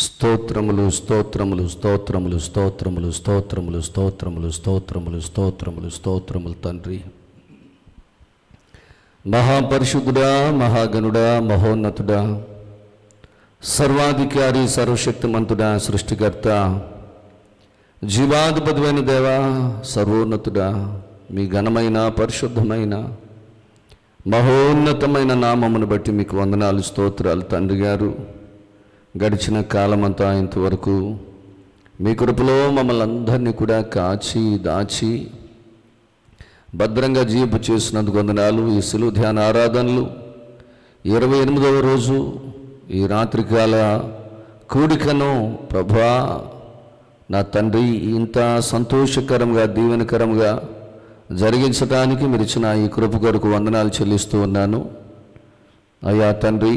స్తోత్రములు స్తోత్రములు స్తోత్రములు స్తోత్రములు స్తోత్రములు స్తోత్రములు స్తోత్రములు స్తోత్రములు స్తోత్రములు తండ్రి, మహాపరిశుద్ధుడా, మహాగణుడా, మహోన్నతుడా, సర్వాధికారి, సర్వశక్తిమంతుడా, సృష్టికర్త, జీవాధిపతివైన దేవా, సర్వోన్నతుడా, మీ ఘనమైన పరిశుద్ధమైన మహోన్నతమైన నామమును బట్టి మీకు వందనాలు, స్తోత్రాలు తండ్రి గారు. గడిచిన కాలమంతా ఇంతవరకు మీ కృపలో మమ్మల్ని అందరినీ కూడా కాచి దాచి భద్రంగా జీపు చేసినందుకు వందనాలు. ఈ సిలువ ధ్యాన ఆరాధనలు 28వ రోజు ఈ రాత్రికాల కూడికను ప్రభా నా తండ్రి ఇంత సంతోషకరంగా దీవెనకరంగా జరిగించడానికి మీరు ఇచ్చిన ఈ కృప కొరకు వందనాలు చెల్లిస్తూ ఉన్నాను. అయ్యా తండ్రి,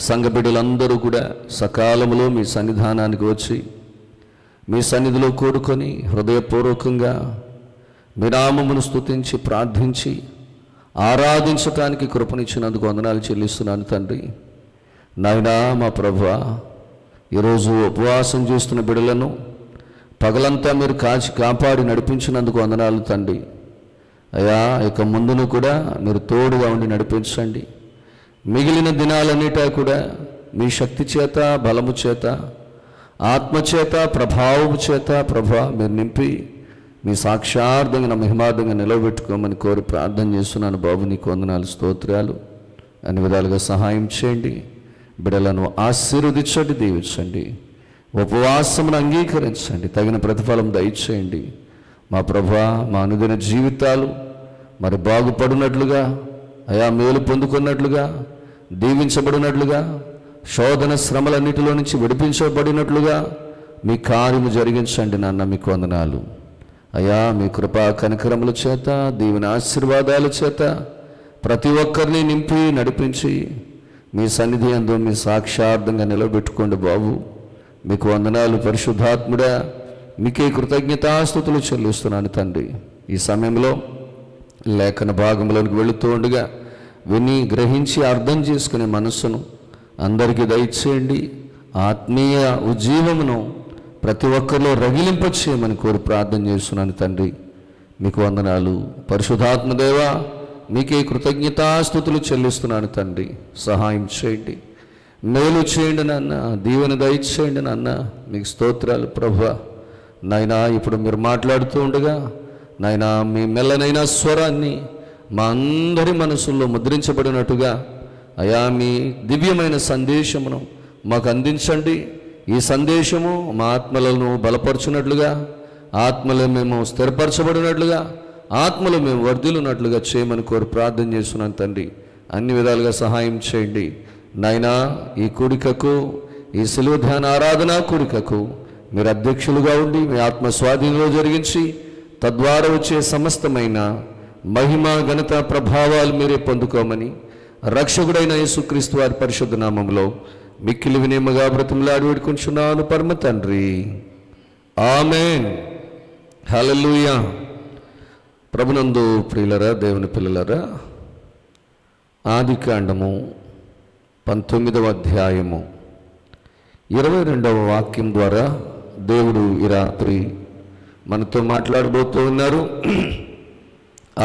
సంఘ బిడ్డలందరూ కూడా సకాలంలో మీ సన్నిధానానికి వచ్చి మీ సన్నిధిలో కూడుకొని హృదయపూర్వకంగా మీ నామమును స్తుతించి ప్రార్థించి ఆరాధించటానికి కృపనిచ్చినందుకు వందనాలు చెల్లిస్తున్నాను తండ్రి. నాయనా మా ప్రభువా, ఈరోజు ఉపవాసం చేస్తున్న బిడ్డలను పగలంతా మీరు కాపాడి నడిపించినందుకు వందనాలు తండ్రి. అయ్యా, ఇక ముందును కూడా మీరు తోడుగా ఉండి నడిపించండి. మిగిలిన దినాలన్నిటా కూడా మీ శక్తి చేత, బలము చేత, ఆత్మచేత, ప్రభావము చేత ప్రభా మీరు నింపి మీ సాక్షార్థంగా మహిమార్థంగా నిలబెట్టుకోమని కోరి ప్రార్థన చేస్తున్నాను. బాబు నీకు వందనాలు, స్తోత్రాలు. అన్ని విధాలుగా సహాయం చేయండి. బిడ్డలను ఆశీర్వదించండి, దీవించండి. ఉపవాసమును అంగీకరించండి, తగిన ప్రతిఫలం దయచేయండి. మా ప్రభా, మా అనుదిన జీవితాలు మరి బాగుపడినట్లుగా, అయా మేలు పొందుకున్నట్లుగా, దీవించబడినట్లుగా, శోధన శ్రమలన్నిటిలో నుంచి విడిపించబడినట్లుగా మీ కార్యము జరిగించండి నాన్న. మీకు వందనాలు అయా. మీ కృపా కనికరముల చేత, దీవెన ఆశీర్వాదాల చేత ప్రతి ఒక్కరిని నింపి నడిపించి మీ సన్నిధి యందు మీ సాక్షార్థంగా నిలబెట్టుకోండి బాబు. మీకు వందనాలు పరిశుద్ధాత్ముడా. మీకే కృతజ్ఞతాస్తుతులు చెల్లిస్తున్నాను తండ్రి. ఈ సమయంలో లేఖన భాగంలోనికి వెళుతూ ఉండగా విని గ్రహించి అర్థం చేసుకునే మనస్సును అందరికీ దయచేయండి. ఆత్మీయ ఉజ్జీవమును ప్రతి ఒక్కరిలో రగిలింపచేయమని కోరి ప్రార్థన చేస్తున్నాను తండ్రి. మీకు వందనాలు పరిశుద్ధాత్మదేవా. మీకే కృతజ్ఞతాస్తుతులు చెల్లిస్తున్నాను తండ్రి. సహాయం చేయండి, మేలు చేయండి నాన్న, దీవెన దయచేయండి నాన్న. మీకు స్తోత్రాలు ప్రభువా. నాయనా, ఇప్పుడు మీరు మాట్లాడుతూ ఉండగా నాయనా మీ మెల్లనైన స్వరాన్ని మా అందరి మనసుల్లో ముద్రించబడినట్టుగా అయా మీ దివ్యమైన సందేశమును మాకు అందించండి. ఈ సందేశము మా ఆత్మలను బలపరచున్నట్లుగా, ఆత్మలో మేము స్థిరపరచబడినట్లుగా, ఆత్మలో మేము వర్ధిల్లున్నట్లుగా చేయమని కోరి ప్రార్థన చేస్తున్నాను తండ్రి. అన్ని విధాలుగా సహాయం చేయండి నాయనా. ఈ కూడికకు, ఈ సిలువ ధ్యాన ఆరాధన కూడికకు మీరు అధ్యక్షులుగా ఉండి మీ ఆత్మ స్వాధీనంలో జరిగించి తద్వారా వచ్చే సమస్తమైన మహిమ, ఘనత, ప్రభావాలు మీరే పొందుకోమని రక్షకుడైన యేసుక్రీస్తు వారి పరిశుద్ధ నామములో మిక్కిలి వినయముగా బ్రతిమలాడి వేడుకొంచున్నాను పరమ తండ్రి. ఆమేన్. హల్లెలూయా. ప్రభునందు ప్రియులరా, దేవుని పిల్లలరా, ఆదికాండము 19వ అధ్యాయము 22వ వాక్యం ద్వారా దేవుడు ఈ రాత్రి మనతో మాట్లాడబోతూ ఉన్నారు.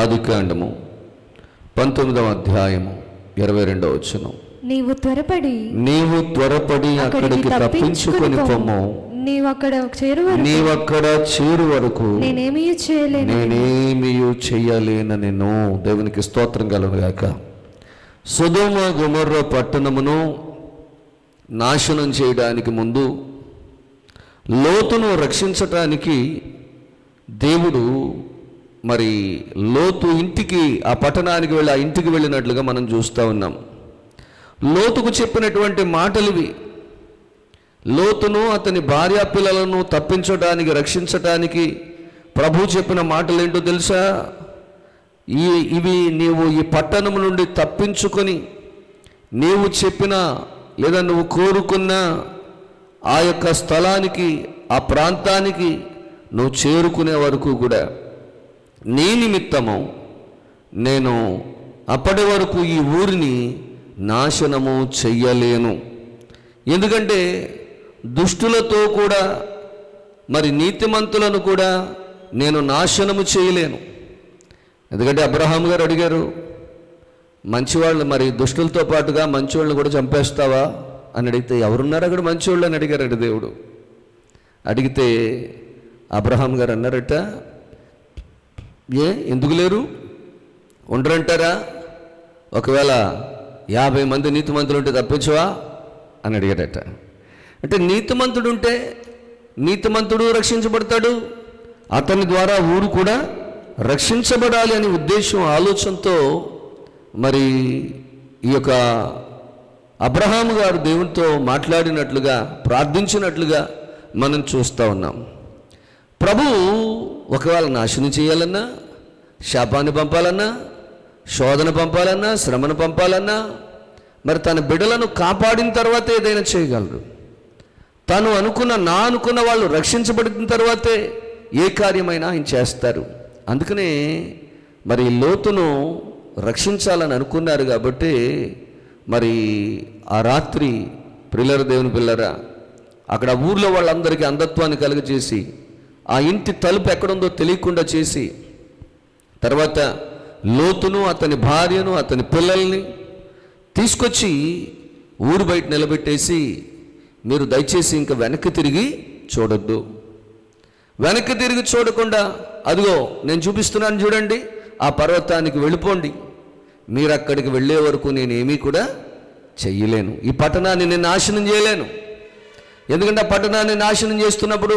ఆదికాండము 19వ అధ్యాయము 22వ వచనం. నీవు త్వరపడి అక్కడికి తప్పించుకొని పొమ్ము. నీవక్కడ చేరు వరకు నేనేమీ చేయలేనెను. దేవునికి స్తోత్రం కలుగుగాక. సొదొమ గొమొర్రా పట్టణమును నాశనం చేయడానికి ముందు లోతును రక్షించటానికి దేవుడు మరి లోతు ఇంటికి, ఆ పట్టణానికి వెళ్ళి ఆ ఇంటికి వెళ్ళినట్లుగా మనం చూస్తూ ఉన్నాం. లోతుకు చెప్పినటువంటి మాటలు ఇవి. లోతును అతని భార్య పిల్లలను తప్పించడానికి, రక్షించటానికి ప్రభు చెప్పిన మాటలు ఏంటో తెలుసా? ఇవి నీవు ఈ పట్టణం నుండి తప్పించుకొని నీవు చెప్పిన లేదా నువ్వు కోరుకున్న ఆ యొక్క స్థలానికి, ఆ ప్రాంతానికి నువ్వు చేరుకునే వరకు కూడా నీ నిమిత్తము నేను అప్పటి వరకు ఈ ఊరిని నాశనము చెయ్యలేను. ఎందుకంటే దుష్టులతో కూడా మరి నీతిమంతులను కూడా నేను నాశనము చేయలేను. ఎందుకంటే అబ్రహాం గారు అడిగారు, మంచివాళ్ళు మరి దుష్టులతో పాటుగా మంచివాళ్ళని కూడా చంపేస్తావా అని అడిగితే, ఎవరున్నారు అక్కడ మంచివాళ్ళు అని అడిగారట దేవుడు. అడిగితే అబ్రహాం గారు అన్నారట, ఎందుకు లేరు, ఉండరంటారా? ఒకవేళ 50 మంది నీతిమంతులు ఉంటే తప్పించవా అని అడిగారట. అంటే నీతిమంతుడు ఉంటే నీతిమంతుడు రక్షించబడతాడు, అతని ద్వారా ఊరు కూడా రక్షించబడాలి అనే ఉద్దేశం, ఆలోచనతో మరి ఈ యొక్క అబ్రహాము గారు దేవునితో మాట్లాడినట్లుగా, ప్రార్థించినట్లుగా మనం చూస్తూ ఉన్నాం. ప్రభువు ఒకవేళ నాశనం చేయాలన్నా, శాపాన్ని పంపాలన్నా, శోధన పంపాలన్నా, శ్రమను పంపాలన్నా, మరి తన బిడ్డలను కాపాడిన తర్వాత ఏదైనా చేయగలరు. తను అనుకున్న వాళ్ళు రక్షించబడిన తర్వాతే ఏ కార్యమైనా ఆయన చేస్తారు. అందుకనే మరి లోతును రక్షించాలని అనుకున్నారు కాబట్టి మరి ఆ రాత్రి ప్రిల్లర దేవుని పిల్లరా అక్కడ ఊర్లో వాళ్ళందరికీ అంధత్వాన్ని కలుగజేసి, ఆ ఇంటి తలుపు ఎక్కడుందో తెలియకుండా చేసి, తర్వాత లోతును, అతని భార్యను, అతని పిల్లల్ని తీసుకొచ్చి ఊరు బయట నిలబెట్టేసి, మీరు దయచేసి ఇంకా వెనక్కి తిరిగి చూడొద్దు, వెనక్కి తిరిగి చూడకుండా అదిగో నేను చూపిస్తున్నాను చూడండి, ఆ పర్వతానికి వెళ్ళిపోండి, మీరు అక్కడికి వెళ్ళే వరకు నేనేమీ కూడా చెయ్యలేను, ఈ పట్టణాన్ని నేను నాశనం చేయలేను. ఎందుకంటే ఆ పట్టణాన్ని నాశనం చేస్తున్నప్పుడు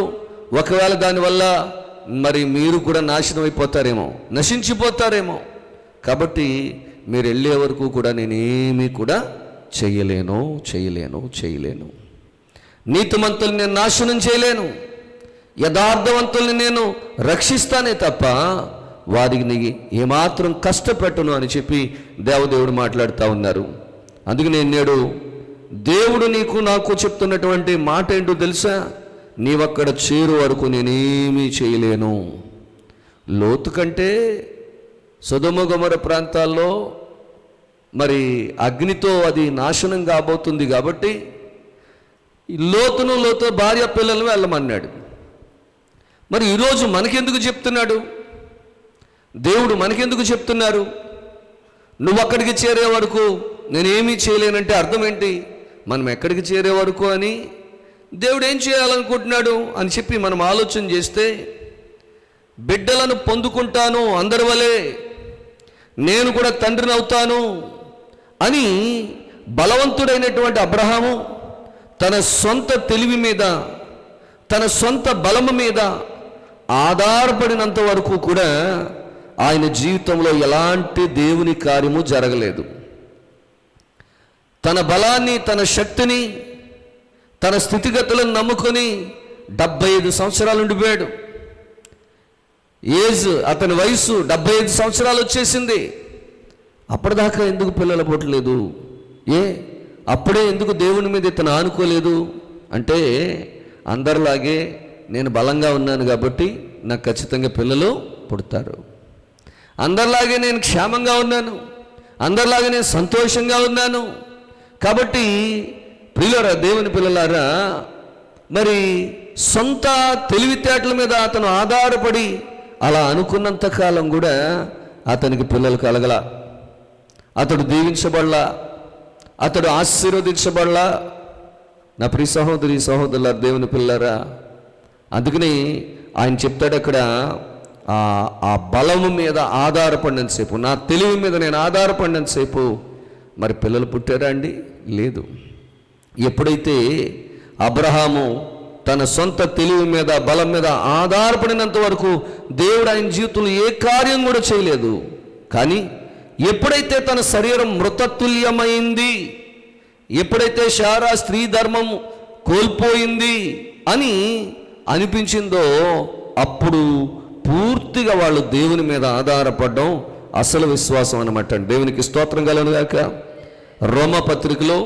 ఒకవేళ దానివల్ల మరి మీరు కూడా నాశనం అయిపోతారేమో, నశించిపోతారేమో, కాబట్టి మీరు వెళ్ళే వరకు కూడా నేనేమీ కూడా చేయలేను. నీతిమంతుల్ని నేను నాశనం చేయలేను, యథార్థవంతుల్ని నేను రక్షిస్తానే తప్ప వారికి ఏమాత్రం కష్టపెట్టను అని చెప్పి దేవదేవుడు మాట్లాడుతూ ఉన్నారు. అందుకని నేడు దేవుడు నీకు నాకు చెప్తున్నటువంటి మాట ఏంటో తెలుసా? నీవక్కడ చేరు వరకు నేనేమీ చేయలేను. లోతు కంటే సొదొమ గొమొర ప్రాంతాల్లో మరి అగ్నితో అది నాశనం కాబోతుంది కాబట్టి లోతు భార్య పిల్లలను వెళ్ళమన్నాడు. మరి ఈరోజు మనకెందుకు చెప్తున్నాడు దేవుడు? మనకెందుకు చెప్తున్నారు నువ్వు అక్కడికి చేరే వరకు నేనేమీ చేయలేనంటే అర్థం ఏంటి? మనం ఎక్కడికి చేరే వరకు అని దేవుడు ఏం చేయాలనుకుంటున్నాడు అని చెప్పి మనం ఆలోచన చేస్తే, బిడ్డలను పొందుకుంటాను అందరి వలె, నేను కూడా తండ్రిని అవుతాను అని బలవంతుడైనటువంటి అబ్రహాము తన సొంత తెలివి మీద, తన సొంత బలము మీద ఆధారపడినంత వరకు కూడా ఆయన జీవితంలో ఎలాంటి దేవుని కార్యము జరగలేదు. తన బలాన్ని, తన శక్తిని, తన స్థితిగతులను నమ్ముకొని 75 సంవత్సరాలు ఉండిపోయాడు. అతని వయసు 75 సంవత్సరాలు వచ్చేసింది. అప్పటిదాకా ఎందుకు పిల్లలు పుట్టలేదు? అప్పుడే ఎందుకు దేవుని మీద ఇతను ఆనుకోలేదు? అంటే అందరిలాగే నేను బలంగా ఉన్నాను కాబట్టి నాకు ఖచ్చితంగా పిల్లలు పుడతారు, అందరిలాగే నేను క్షేమంగా ఉన్నాను, అందరిలాగే నేను సంతోషంగా ఉన్నాను కాబట్టి ప్రియులారా, దేవుని పిల్లలారా, మరి సొంత తెలివితేటల మీద అతను ఆధారపడి అలా అనుకున్నంత కాలం కూడా అతనికి పిల్లలు కలగల, అతడు దీవించబడలా, అతడు ఆశీర్వదించబడలా. నా ప్రియ సహోదరి సహోదరుల దేవుని పిల్లరా, అందుకని ఆయన చెప్తాడు అక్కడ, ఆ బలము మీద ఆధారపడినంతసేపు, నా తెలివి మీద నేను ఆధారపడినంతసేపు మరి పిల్లలు పుట్టారా అండి? లేదు. ఎప్పుడైతే అబ్రహాము తన సొంత తెలివి మీద, బలం మీద ఆధారపడినంత వరకు దేవుడు ఆయన జీవితంలో ఏ కార్యం కూడా చేయలేదు. కానీ ఎప్పుడైతే తన శరీరం మృతతుల్యమైంది, ఎప్పుడైతే శారా స్త్రీ ధర్మం కోల్పోయింది అని అనిపించిందో అప్పుడు పూర్తిగా వాళ్ళు దేవుని మీద ఆధారపడడం అసలు విశ్వాసం అన్నమాట. దేవునికి స్తోత్రం కలుగును గాక. రోమపత్రికలో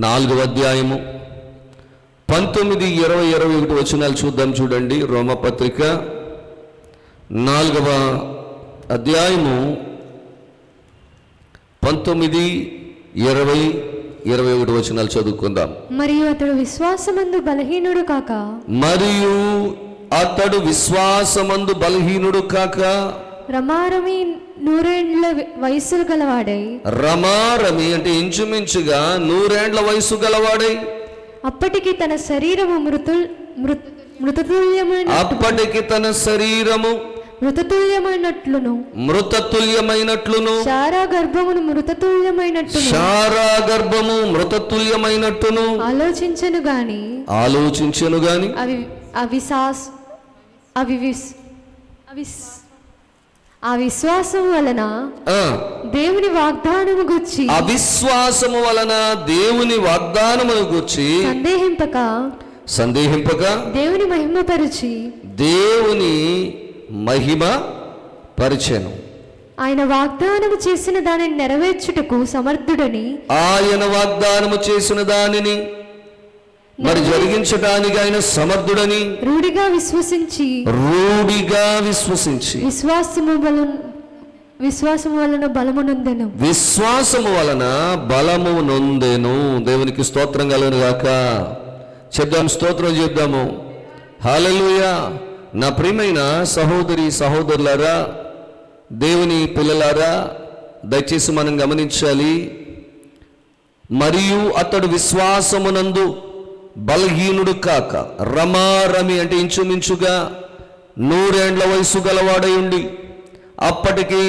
4వ అధ్యాయము 19, 20, 21 వచనాలు చూద్దాం. చూడండి, రోమపత్రిక 4వ అధ్యాయము 19, 20, 21 వచనాలు చదువుకుందాం. మరియు అతడు విశ్వాసమందు బలహీనుడు కాక మరియు అతడు విశ్వాసమందు బలహీనుడు కాక రమారమి 100 ఏండ్ల వయస్సు గలవాడై, రమారమి అంటే ఇంచుమించుగా 100 ఏండ్ల వయసు గలవాడై, అప్పటికి తన శరీరము మృతతుల్యమైనట్లును శారా గర్భము మృతతుల్యమైనట్టును ఆలోచించెను గాని ఆ విశ్వాసము వలన దేవుని వాగ్దానము గురించి సందేహింపక దేవుని మహిమ పరిచెను. ఆయన వాగ్దానము చేసిన దానిని నెరవేర్చుటకు సమర్థుడని, ఆయన వాగ్దానము చేసిన దానిని మరి జరిగించడానికి ఆయన సమర్థుడని రూఢిగా విశ్వసించి విశ్వాసము వలన బలము నొందెను. దేవునికి స్తోత్రం కలుగును గాక. చెప్దాం, స్తోత్రం చేద్దాము. హల్లెలూయా. నా ప్రియమైన సహోదరి సహోదరులారా, దేవుని పిల్లలారా, దయచేసి మనం గమనించాలి. మరియు అతడు విశ్వాసమునందు బలహీనుడు కాక, రమారమి అంటే ఇంచుమించుగా 100 ఏండ్ల వయసు గలవాడై ఉండి, అప్పటికి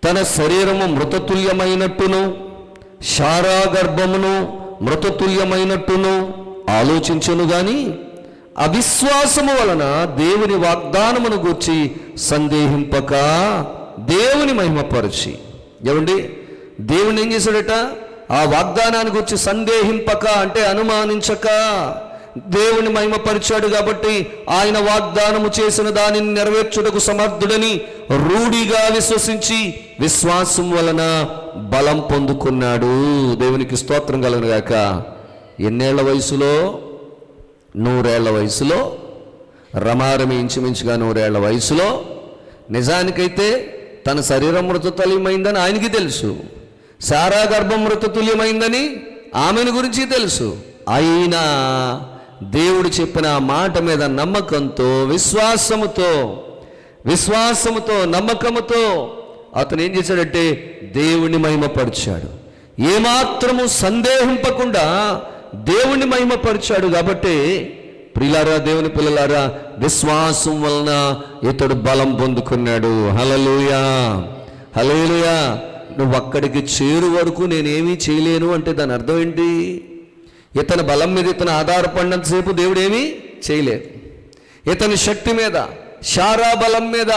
తన శరీరము మృతతుల్యమైనట్టును శారా గర్భమును మృతతుల్యమైనట్టును ఆలోచించెను గాని అవిశ్వాసము వలన దేవుని వాగ్దానమును గూర్చి సందేహింపక దేవుని మహిమపరిచి. ఏమండి, దేవుని ఏం చేశాడట? ఆ వాగ్దానాన్ని గురించి సందేహింపక అంటే అనుమానించక దేవుని మహిమపరిచాడు. కాబట్టి ఆయన వాగ్దానము చేసిన దానిని నెరవేర్చుటకు సమర్థుడని రూఢిగా విశ్వసించి విశ్వాసం వలన బలం పొందుకున్నాడు. దేవునికి స్తోత్రం కలుగును గాక. ఎన్నేళ్ల వయసులో? 100 ఏళ్ల వయసులో. రమారమి ఇంచుమించుగా 100 ఏళ్ల వయసులో. నిజానికైతే తన శరీరం మృతతుల్యమైందని ఆయనకి తెలుసు, శారా గర్భం మృతతుల్యమైందని ఆమెను గురించి తెలుసు. అయినా దేవుడు చెప్పిన మాట మీద నమ్మకంతో, విశ్వాసముతో నమ్మకముతో అతను ఏం చేశాడంటే దేవుణ్ణి మహిమపరిచాడు. ఏమాత్రము సందేహింపకుండా దేవుణ్ణి మహిమపరిచాడు. కాబట్టి ప్రియులారా, దేవుని పిల్లలారా, విశ్వాసం వలన ఇతడు బలం పొందుకున్నాడు. హల్లెలూయా, హల్లెలూయా. నువ్వు అక్కడికి చేరు వరకు నేనేమీ చేయలేను అంటే దాని అర్థం ఏంటి? ఇతని బలం మీద ఇతను ఆధారపడినంతసేపు దేవుడు ఏమీ చేయలేదు. ఇతని శక్తి మీద, శారా బలం మీద,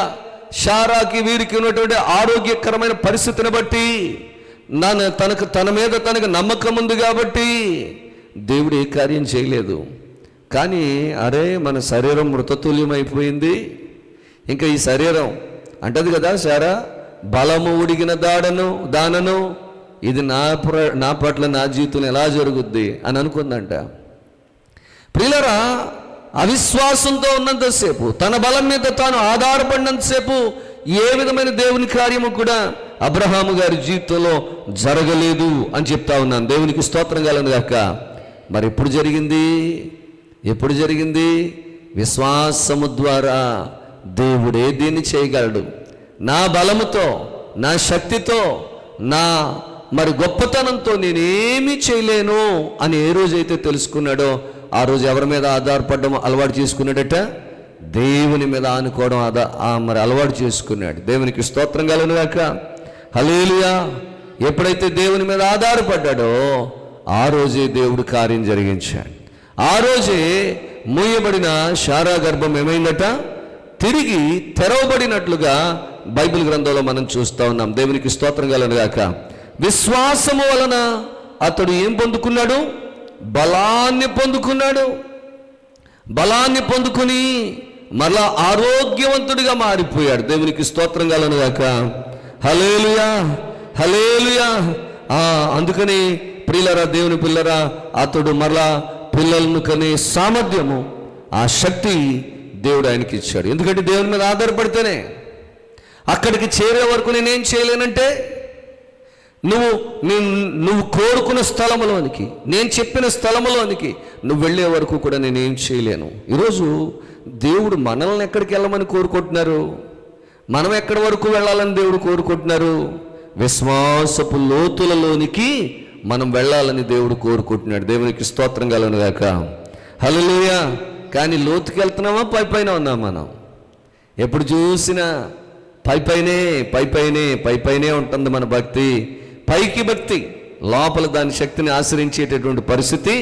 శారాకి వీరికి ఉన్నటువంటి ఆరోగ్యకరమైన పరిస్థితిని బట్టి, తన మీద తనకు నమ్మకం ఉంది కాబట్టి దేవుడు ఏ కార్యం చేయలేదు. కానీ అరే, మన శరీరం మృతతుల్యమైపోయింది, ఇంకా ఈ శరీరం అంటది కదా శారా, బలము ఉడిగిన దానను ఇది నా పట్ల నా జీవితంలో ఎలా జరుగుద్ది అని అనుకుందంట. ప్రియులరా, అవిశ్వాసంతో ఉన్నంతసేపు, తన బలం మీద తాను ఆధారపడినంతసేపు ఏ విధమైన దేవుని కార్యము కూడా అబ్రహాము గారి జీవితంలో జరగలేదు అని చెప్తా ఉన్నాను. దేవునికి స్తోత్రం కలుగును గాక. మరి ఎప్పుడు జరిగింది? విశ్వాసము ద్వారా దేవుడే దీన్ని చేయగలడు. నా బలముతో, నా శక్తితో, నా మరి గొప్పతనంతో నేనేమీ చేయలేను అని ఏ రోజైతే తెలుసుకున్నాడో ఆ రోజు ఎవరి మీద ఆధారపడడం అలవాటు చేసుకున్నాడట? దేవుని మీద ఆనుకోవడం మరి అలవాటు చేసుకున్నాడు. దేవునికి స్తోత్రం కలుగును గాక. హల్లెలూయా. ఎప్పుడైతే దేవుని మీద ఆధారపడ్డాడో ఆ రోజే దేవుడు కార్యం జరిగించాడు. ఆ రోజే మూయబడిన శారా గర్భం ఏమైందట? తిరిగి తెరవబడినట్లుగా బైబిల్ గ్రంథంలో మనం చూస్తూ ఉన్నాం. దేవునికి స్తోత్రం కలుగును గాక. విశ్వాసము వలన అతడు ఏం పొందుకున్నాడు? బలాన్ని పొందుకుని మరలా ఆరోగ్యవంతుడిగా మారిపోయాడు. దేవునికి స్తోత్రం కలుగును గాక. హల్లెలూయా, హల్లెలూయా. అందుకని ప్రియులరా, దేవుని పిల్లరా, అతడు మరలా పిల్లలను కనే సామర్థ్యము, ఆ శక్తి దేవుడు ఆయనకి ఇచ్చాడు. ఎందుకంటే దేవుని మీద ఆధారపడితేనే. అక్కడికి చేరే వరకు నేనేం చేయలేనంటే నువ్వు కోరుకున్న స్థలంలోనికి, నేను చెప్పిన స్థలంలోనికి నువ్వు వెళ్ళే వరకు కూడా నేనేం చేయలేను. ఈరోజు దేవుడు మనల్ని ఎక్కడికి వెళ్ళమని కోరుకుంటున్నారు? మనం ఎక్కడి వరకు వెళ్ళాలని దేవుడు కోరుకుంటున్నారు? విశ్వాసపు లోతులలోనికి మనం వెళ్ళాలని దేవుడు కోరుకుంటున్నాడు. దేవునికి స్తోత్రం కలుగును గాక. హల్లెలూయా. కానీ లోతుకి వెళ్తున్నామా, పైపైన ఉన్నాం? మనం ఎప్పుడు చూసినా పైపైనే ఉంటుంది మన భక్తి. పైకి భక్తి, లోపల దాని శక్తిని ఆశ్రయించేటటువంటి పరిస్థితి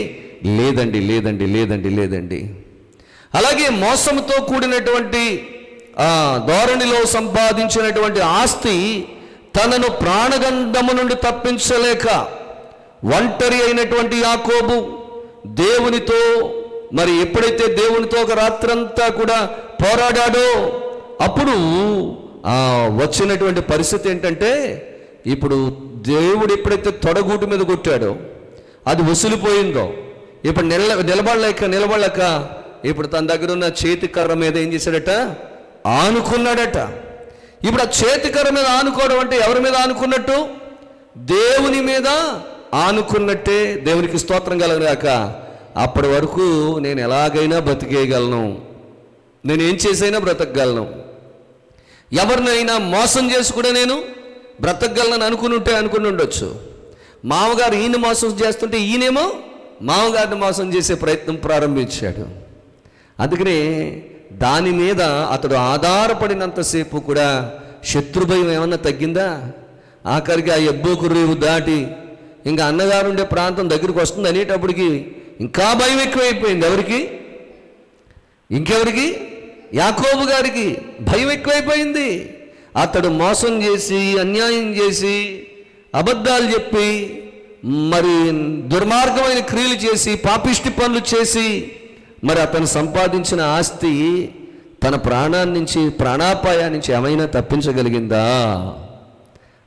లేదండి. అలాగే మోసంతో కూడినటువంటి ధోరణిలో సంపాదించినటువంటి ఆస్తి తనను ప్రాణగంధము నుండి తప్పించలేక ఒంటరి అయినటువంటి యాకోబు దేవునితో, మరి ఎప్పుడైతే దేవునితో ఒక రాత్రంతా కూడా పోరాడాడో అప్పుడు వచ్చినటువంటి పరిస్థితి ఏంటంటే, ఇప్పుడు దేవుడు ఎప్పుడైతే తొడగూటి మీద కొట్టాడో అది వసిలిపోయిందో, ఇప్పుడు నిలబడలేక ఇప్పుడు తన దగ్గర ఉన్న చేతి కర్ర మీద ఏం చేశాడట? ఆనుకున్నాడట. ఇప్పుడు ఆ చేతి కర్ర మీద ఆనుకోవడం అంటే ఎవరి మీద ఆనుకున్నట్టు? దేవుని మీద ఆనుకున్నట్టే. దేవునికి స్తోత్రం కలగగాక. అప్పటి వరకు నేను ఎలాగైనా బ్రతికేయగలను, నేనేం చేసైనా బ్రతకగలను, ఎవరినైనా మోసం చేసి కూడా నేను బ్రతకగలను అనుకుని ఉండొచ్చు. మామగారు ఈయన మోసం చేస్తుంటే ఈయనేమో మామగారిని మోసం చేసే ప్రయత్నం ప్రారంభించాడు. అందుకనే దాని మీద అతడు ఆధారపడినంతసేపు కూడా శత్రుభయం ఏమన్నా తగ్గిందా? ఆఖరికి ఆ యబ్బోకు రేవు దాటి ఇంకా అన్నగారు ఉండే ప్రాంతం దగ్గరికి వస్తుంది అనేటప్పటికి ఇంకా భయం ఎక్కువైపోయింది. ఇంకెవరికి? యాకోబు గారికి భయం ఎక్కువైపోయింది. అతడు మోసం చేసి, అన్యాయం చేసి, అబద్ధాలు చెప్పి, మరి దుర్మార్గమైన క్రియలు చేసి, పాపిష్టి పనులు చేసి, మరి అతను సంపాదించిన ఆస్తి తన ప్రాణాపాయా నుంచి ఏమైనా తప్పించగలిగిందా?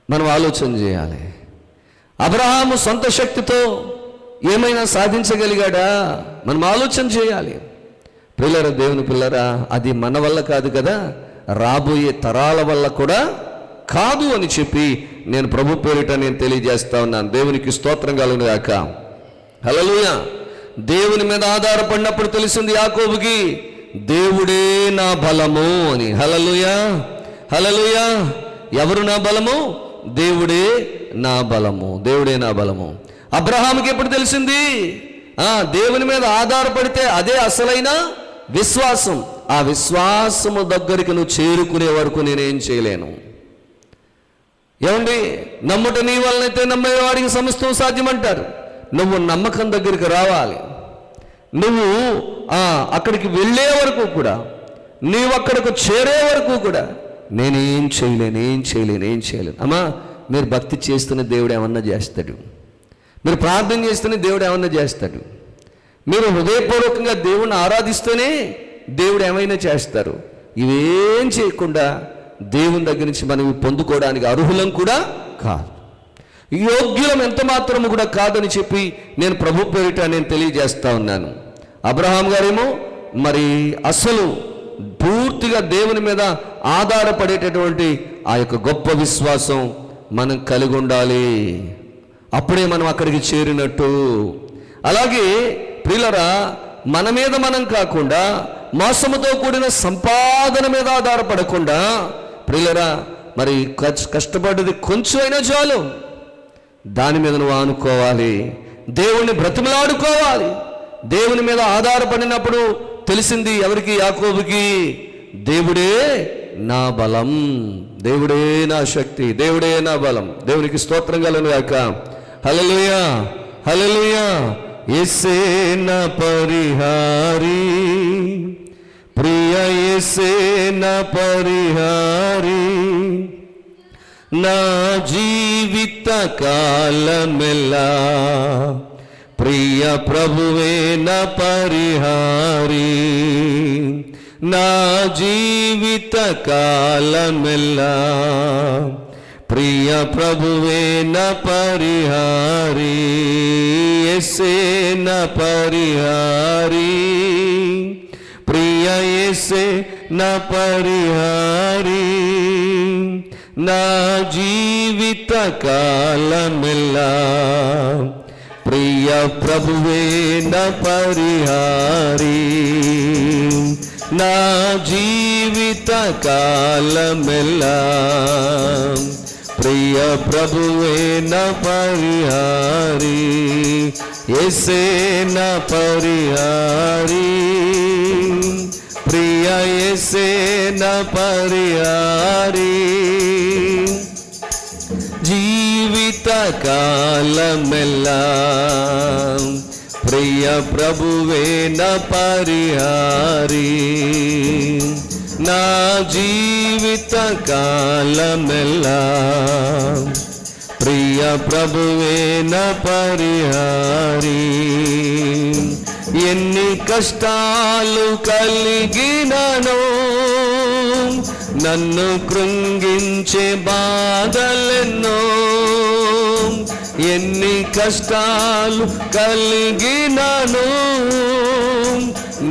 మనం ఆలోచన చేయాలి. అబ్రహాము సొంత శక్తితో ఏమైనా సాధించగలిగాడా? మనం ఆలోచన చేయాలి. పిల్లరా, దేవుని పిల్లరా, అది మన వల్ల కాదు కదా, రాబోయే తరాల వల్ల కూడా కాదు అని చెప్పి నేను ప్రభు పేరిట నేను తెలియజేస్తా ఉన్నాను. దేవునికి స్తోత్రం కలుగును గాక. హల్లెలూయా. దేవుని మీద ఆధారపడినప్పుడు తెలిసింది యాకోబుకి, దేవుడే నా బలము అని. హల్లెలూయా. ఎవరు నా బలము? దేవుడే నా బలము. అబ్రహాముకి ఎప్పుడు తెలిసింది? దేవుని మీద ఆధారపడితే అదే అసలైన విశ్వాసం. ఆ విశ్వాసము దగ్గరికి నువ్వు చేరుకునే వరకు నేనేం చేయలేను. ఏమండి, నమ్ముట నీ వలనైతే నమ్మేవాడికి సమస్తం సాధ్యమంటారు. నువ్వు నమ్మకం దగ్గరికి రావాలి. నువ్వు అక్కడికి వెళ్ళే వరకు కూడా, నీవు అక్కడికి చేరే వరకు కూడా నేనేం చేయలేను. అమ్మా, మీరు భక్తి చేస్తున్న దేవుడు ఏమన్నా చేస్తాడు, మీరు ప్రార్థన చేస్తేనే దేవుడు ఏమన్నా చేస్తాడు, మీరు హృదయపూర్వకంగా దేవుణ్ణి ఆరాధిస్తేనే దేవుడు ఏమైనా చేస్తారు. ఇవేం చేయకుండా దేవుని దగ్గర నుంచి మనం పొందుకోవడానికి అర్హులం కూడా కాదు, యోగ్యులం ఎంత మాత్రము కూడా కాదని చెప్పి నేను ప్రభు పేరిట నేను తెలియజేస్తా ఉన్నాను. అబ్రహాం గారేమో మరి అసలు పూర్తిగా దేవుని మీద ఆధారపడేటటువంటి ఆ యొక్క గొప్ప విశ్వాసం మనం కలిగి ఉండాలి. అప్పుడే మనం అక్కడికి చేరినట్టు. అలాగే ప్రియులరా, మన మీద మనం కాకుండా మోసముతో కూడిన సంపాదన మీద ఆధారపడకుండా, ప్రియులరా, మరి కష్టపడ్డది కొంచెం అయినా చాలు, దాని మీద నువ్వు ఆనుకోవాలి, దేవుణ్ణి బ్రతిమలాడుకోవాలి. దేవుని మీద ఆధారపడినప్పుడు తెలిసింది ఎవరికి? యాకోబుకి, దేవుడే నా బలం, దేవుడే నా శక్తి, దేవుడే నా బలం. దేవునికి స్తోత్రం కలుగును గాక. హల్లెలూయా. యేసే నా పరిహారి, ప్రియ యేసే నా పరిహారి, నా జీవిత కాలమెల్లా ప్రియ ప్రభువే నా పరిహారి, నా జీవిత కాలమెల్లా ప్రియ ప్రభువే నా పరిహారి, యేసే నా పరిహారి, ప్రియ యేసే నా పరిహారి, నా జీవిత కాలమెల్లా ప్రియ ప్రభువే నా పరిహారి. నా జీవిత కాలమెల్లా ప్రియ ప్రభువే నా పరిహారి. యేసే నా పరిహారి, ప్రియ యేసే నా పరిహారి. జీవిత కాలమెల్లా ప్రియ ప్రభువే నా పరిహారి. నా జీవిత కాలమెల్లా ప్రియ ప్రభువే నా పరిహారి. ఎన్ని కష్టాలు కలిగినను, నన్ను కృంగించే బాధలెన్నో. ఎన్ని కష్టాలు కలిగినను,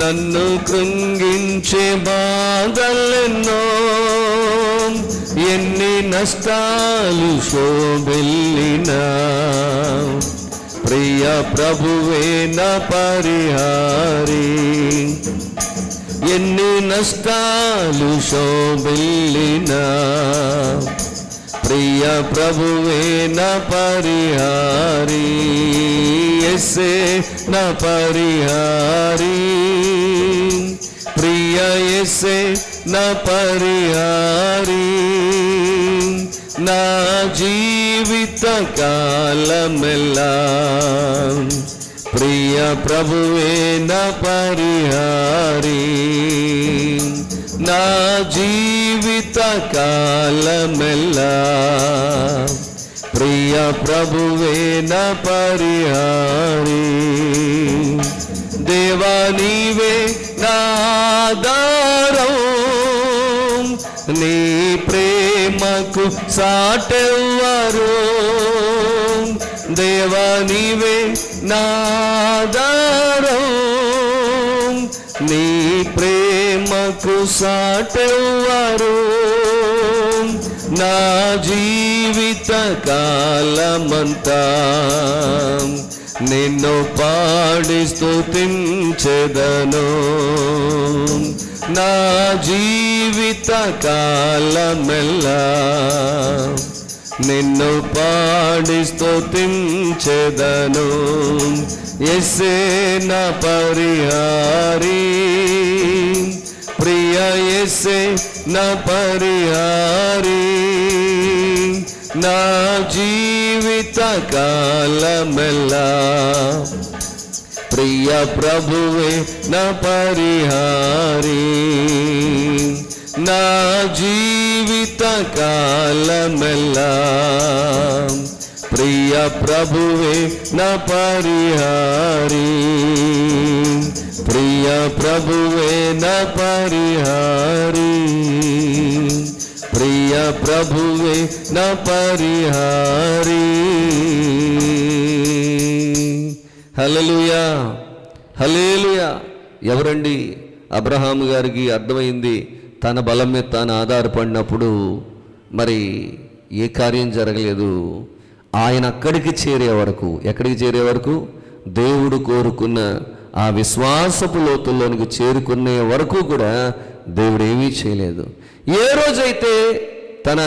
నన్ను కృంగించే బాధలెన్నో. ఎన్ని నష్టాలు శోభిల్లినా ప్రియ ప్రభువే నా పరిహారి. ఎన్ని నష్టాలు శోభిల్లినా ప్రియ ప్రభువే నా పరిహారి. యేసే నా పరిహారి, ప్రియ యేసే నా పరిహారి. నా జీవిత కాలమెల్లా ప్రియ ప్రభువే నా పరిహారి. నా జీవిత కాలమెల్లా ప్రియ ప్రభువే నా పరిహారి. దేవా నీవే నా ఆధారం, నీ ప్రేమకు సాటెవ్వరు. దేవా నీవే నా ఆధారం, నీ ప్రేమకు సాటెవ్వరు. నా జీవిత కాలమంతా నిన్ను పాడి స్తుతించెదను. నా జీవిత కాలమెల్లా నిన్ను పాడి స్తుతించెదను. యేసే నా పరిహారి, ప్రియ యేసే నా పరిహారి. నా జీవిత కాలమెల్లా ప్రియ ప్రభువే నా పరిహారి. నా జీవిత కాలమెల్లా ప్రియ ప్రభువే నా పరిహారి. ప్రియ ప్రభువే నా పరిహారి, ప్రియ ప్రభువే నా పరిహారి. హల్లెలూయా, హల్లెలూయా. ఎవరండి? అబ్రహాము గారికి అర్థమైంది, తన బలం మీద తాను ఆధారపడినప్పుడు మరి ఏ కార్యం జరగలేదు. ఆయన అక్కడికి చేరే వరకు, ఎక్కడికి చేరే వరకు? దేవుడు కోరుకున్న ఆ విశ్వాసపు లోతుల్లోనికి చేరుకునే వరకు కూడా దేవుడు ఏమీ చేయలేదు. ఏ రోజైతే తన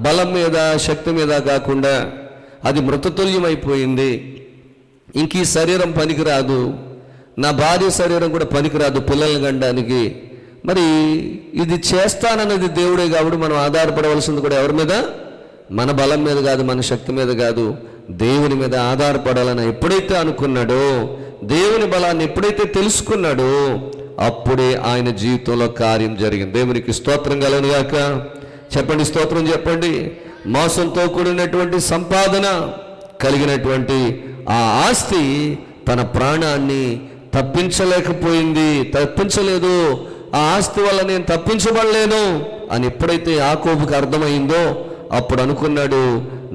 బలం మీద శక్తి మీద కాకుండా అది మృతతుల్యమైపోయింది, ఇంక ఈ శరీరం పనికిరాదు, నా భార్య శరీరం కూడా పనికిరాదు పిల్లల్ని కనడానికి, మరి ఇది చేస్తానన్నది దేవుడే కాబట్టి మనం ఆధారపడవలసింది కూడా ఎవరి మీద? మన బలం మీద కాదు, మన శక్తి మీద కాదు, దేవుని మీద ఆధారపడాలని ఎప్పుడైతే అనుకున్నాడో, దేవుని బలాన్ని ఎప్పుడైతే తెలుసుకున్నాడో, అప్పుడే ఆయన జీవితంలో కార్యం జరిగింది. దేవునికి స్తోత్రం కలుగును గాక. చెప్పండి, స్తోత్రం చెప్పండి. మోసంతో కూడినటువంటి సంపాదన కలిగినటువంటి ఆ ఆస్తి తన ప్రాణాన్ని తప్పించలేదు. ఆ ఆస్తి వల్ల నేను తప్పించబడలేను అని ఎప్పుడైతే యాకోబుకి అర్థమైందో, అప్పుడు అనుకున్నాడు,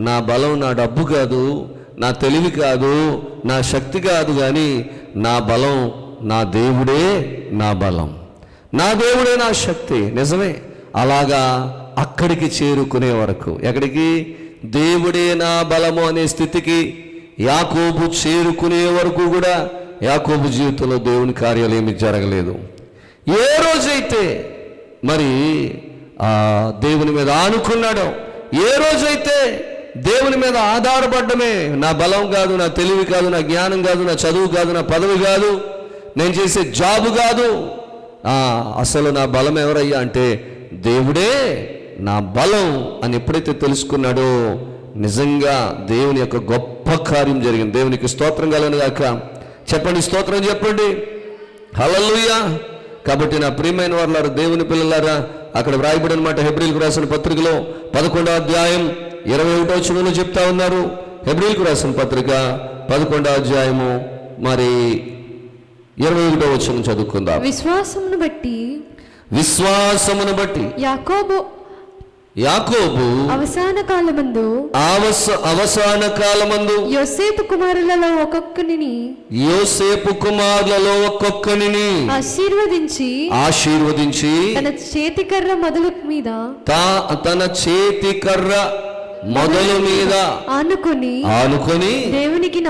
నా బలం నా డబ్బు కాదు, నా తెలివి కాదు, నా శక్తి కాదు, కానీ నా బలం నా దేవుడే నా బలం, నా దేవుడే నా శక్తి. నిజమే, అలాగా అక్కడికి చేరుకునే వరకు, ఎక్కడికి? దేవుడే నా బలము అనే స్థితికి యాకోబు చేరుకునే వరకు కూడా యాకోబు జీవితంలో దేవుని కార్యాలు ఏమీ జరగలేదు. ఏ రోజైతే మరి దేవుని మీద ఆనుకున్నాడో, ఏ రోజైతే దేవుని మీద ఆధారపడమే, నా బలం కాదు, నా తెలివి కాదు, నా జ్ఞానం కాదు, నా చదువు కాదు, నా పదవి కాదు, నేను చేసే జాబు కాదు, అసలు నా బలం ఎవరయ్యా అంటే దేవుడే నా బలం అని ఎప్పుడైతే తెలుసుకున్నాడో నిజంగా దేవుని యొక్క గొప్ప కార్యం జరిగింది. దేవునికి స్తోత్రం కలుగును గాక. చెప్పండి, స్తోత్రం చెప్పండి, హల్లెలూయా. కాబట్టి నా ప్రియమైన వారులారా, దేవుని పిల్లలారా, అక్కడ వ్రాయబడి అనమాట హెబ్రీలకు రాసిన పత్రికలో 11వ అధ్యాయం 21వ వచనంలో చెప్తా ఉన్నారు. హెబ్రీలకు రాసిన పత్రిక 11వ అధ్యాయము మరి 21వ వచనం చదువుకుందాం. విశ్వాసమును బట్టి యాకోబు అవసాన కాలమందు యోసేపు కుమారులలో ఒక్కొక్కనిని ఆశీర్వదించి తన చేతికర్ర మొదలు మీద ఆనుకొని దేవునికి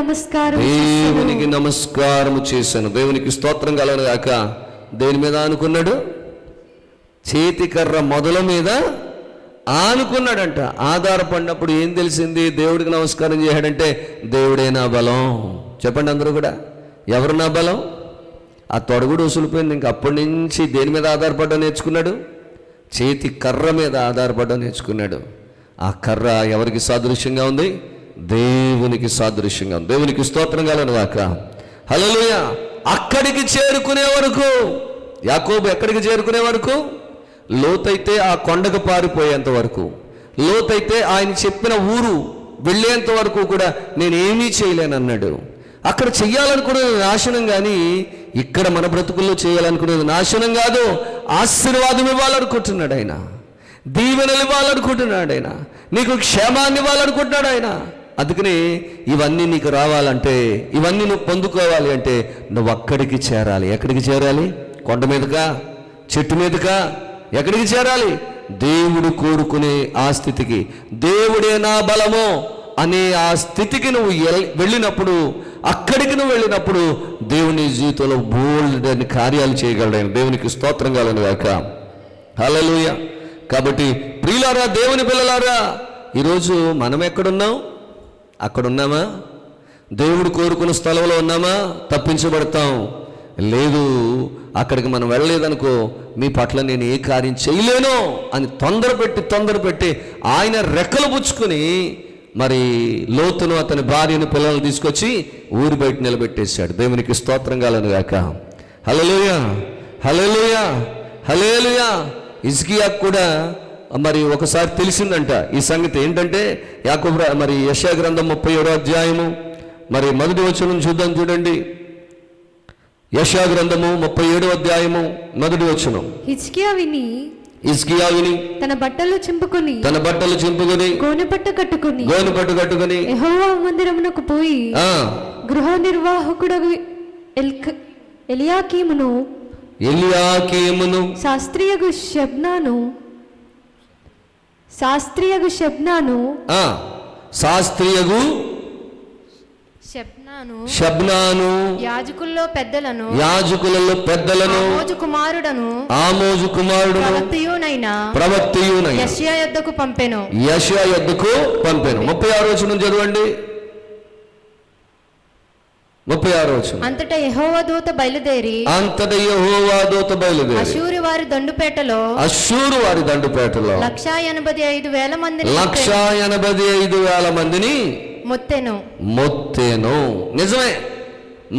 నమస్కారం చేశాను. దేవునికి స్తోత్రం కలుగును గాక. దేని మీద ఆనుకున్నాడు? చేతికర్ర మొదల మీద ఆనుకున్నాడంట. ఆధారపడినప్పుడు ఏం తెలిసింది? దేవుడికి నమస్కారం చేశాడంటే దేవుడే నా బలం. చెప్పండి అందరూ కూడా, ఎవరు నా బలం? ఆ తొడగుడు వసులిపోయింది. ఇంక అప్పటి నుంచి దేని మీద ఆధారపడడం నేర్చుకున్నాడు? చేతి కర్ర మీద ఆధారపడడం నేర్చుకున్నాడు. ఆ కర్ర ఎవరికి సాదృశ్యంగా ఉంది? దేవునికి సాదృశ్యంగా ఉంది. దేవునికి స్తోత్రం కలుగును గాక. హల్లెలూయా. అక్కడికి చేరుకునే వరకు, యాకోబు ఎక్కడికి చేరుకునే వరకు? లోతైతే ఆ కొండకు పారిపోయేంత వరకు, లోతైతే ఆయన చెప్పిన ఊరు వెళ్ళేంత వరకు కూడా నేనేమీ చేయలేనన్నాడు. అక్కడ చెయ్యాలనుకునేది నాశనం, కానీ ఇక్కడ మన బ్రతుకుల్లో చేయాలనుకునేది నాశనం కాదు, ఆశీర్వాదం ఇవ్వాలనుకుంటున్నాడు ఆయన, దీవెనలు ఇవ్వాలనుకుంటున్నాడు ఆయన, నీకు క్షేమాన్ని ఇవ్వాలనుకుంటున్నాడు ఆయన. అందుకని ఇవన్నీ నీకు రావాలంటే, ఇవన్నీ నువ్వు పొందుకోవాలి అంటే నువ్వు అక్కడికి చేరాలి. ఎక్కడికి చేరాలి? కొండ మీదకా? చెట్టు మీదకా? ఎక్కడికి చేరాలి? దేవుడు కోరుకునే ఆ స్థితికి, దేవుడే నా బలము అనే ఆ స్థితికి నువ్వు వెళ్ళినప్పుడు, అక్కడికి నువ్వు వెళ్ళినప్పుడు దేవుని జీవితంలో బోల్డ్ అని కార్యాలు చేయగలడు. దేవునికి స్తోత్రం కలుగును గాక. హల్లెలూయా. కాబట్టి ప్రియులారా, దేవుని పిల్లలారా, ఈరోజు మనం ఎక్కడున్నాం? అక్కడున్నామా? దేవుడు కోరుకున్న స్థలంలో ఉన్నామా? తప్పించబడతాం. లేదు, అక్కడికి మనం వెళ్ళలేదనుకో, మీ పట్ల నేను ఏ కార్యం చేయలేను అని తొందరపెట్టి ఆయన రెక్కలు పుచ్చుకొని మరి లోతును, అతని భార్యను, పిల్లలను తీసుకొచ్చి ఊరి బయట నిలబెట్టేశాడు. దేవునికి స్తోత్రం కలుగును గాక. హల్లెలూయా, హల్లెలూయా, హల్లెలూయా. హిజ్కియాకు కూడా మరి ఒకసారి తెలిసిందంట ఈ సంగతి. ఏంటంటే యాకోబు మరి యెషయా గ్రంథం 37వ అధ్యాయము మరి 1వ వచనం చూద్దాం. చూడండి, యెషయా గ్రంథము 37వ అధ్యాయము 1వ వచనం. హిజ్కియా విని తన బట్టలు చింపుకొని గోనెపట్టు కట్టుకొని యెహోవా మందిరమునకు పోయి గృహ నిర్వాహకుడగు ఎలియాకీమును శాస్త్రియగు షబ్నాను యాజకులలో పెద్దలను ఆమోజు కుమారుడును ప్రవక్తయునైన యెషయా యొద్దకు పంపెను. 36వ వచనం చదవండి. 36వ వచనం. అంతటా యెహోవా దూత బయలుదేరి అష్షూరు వారి దండుపేటలో 185,000 మందిని మొత్తెను. నిజమే,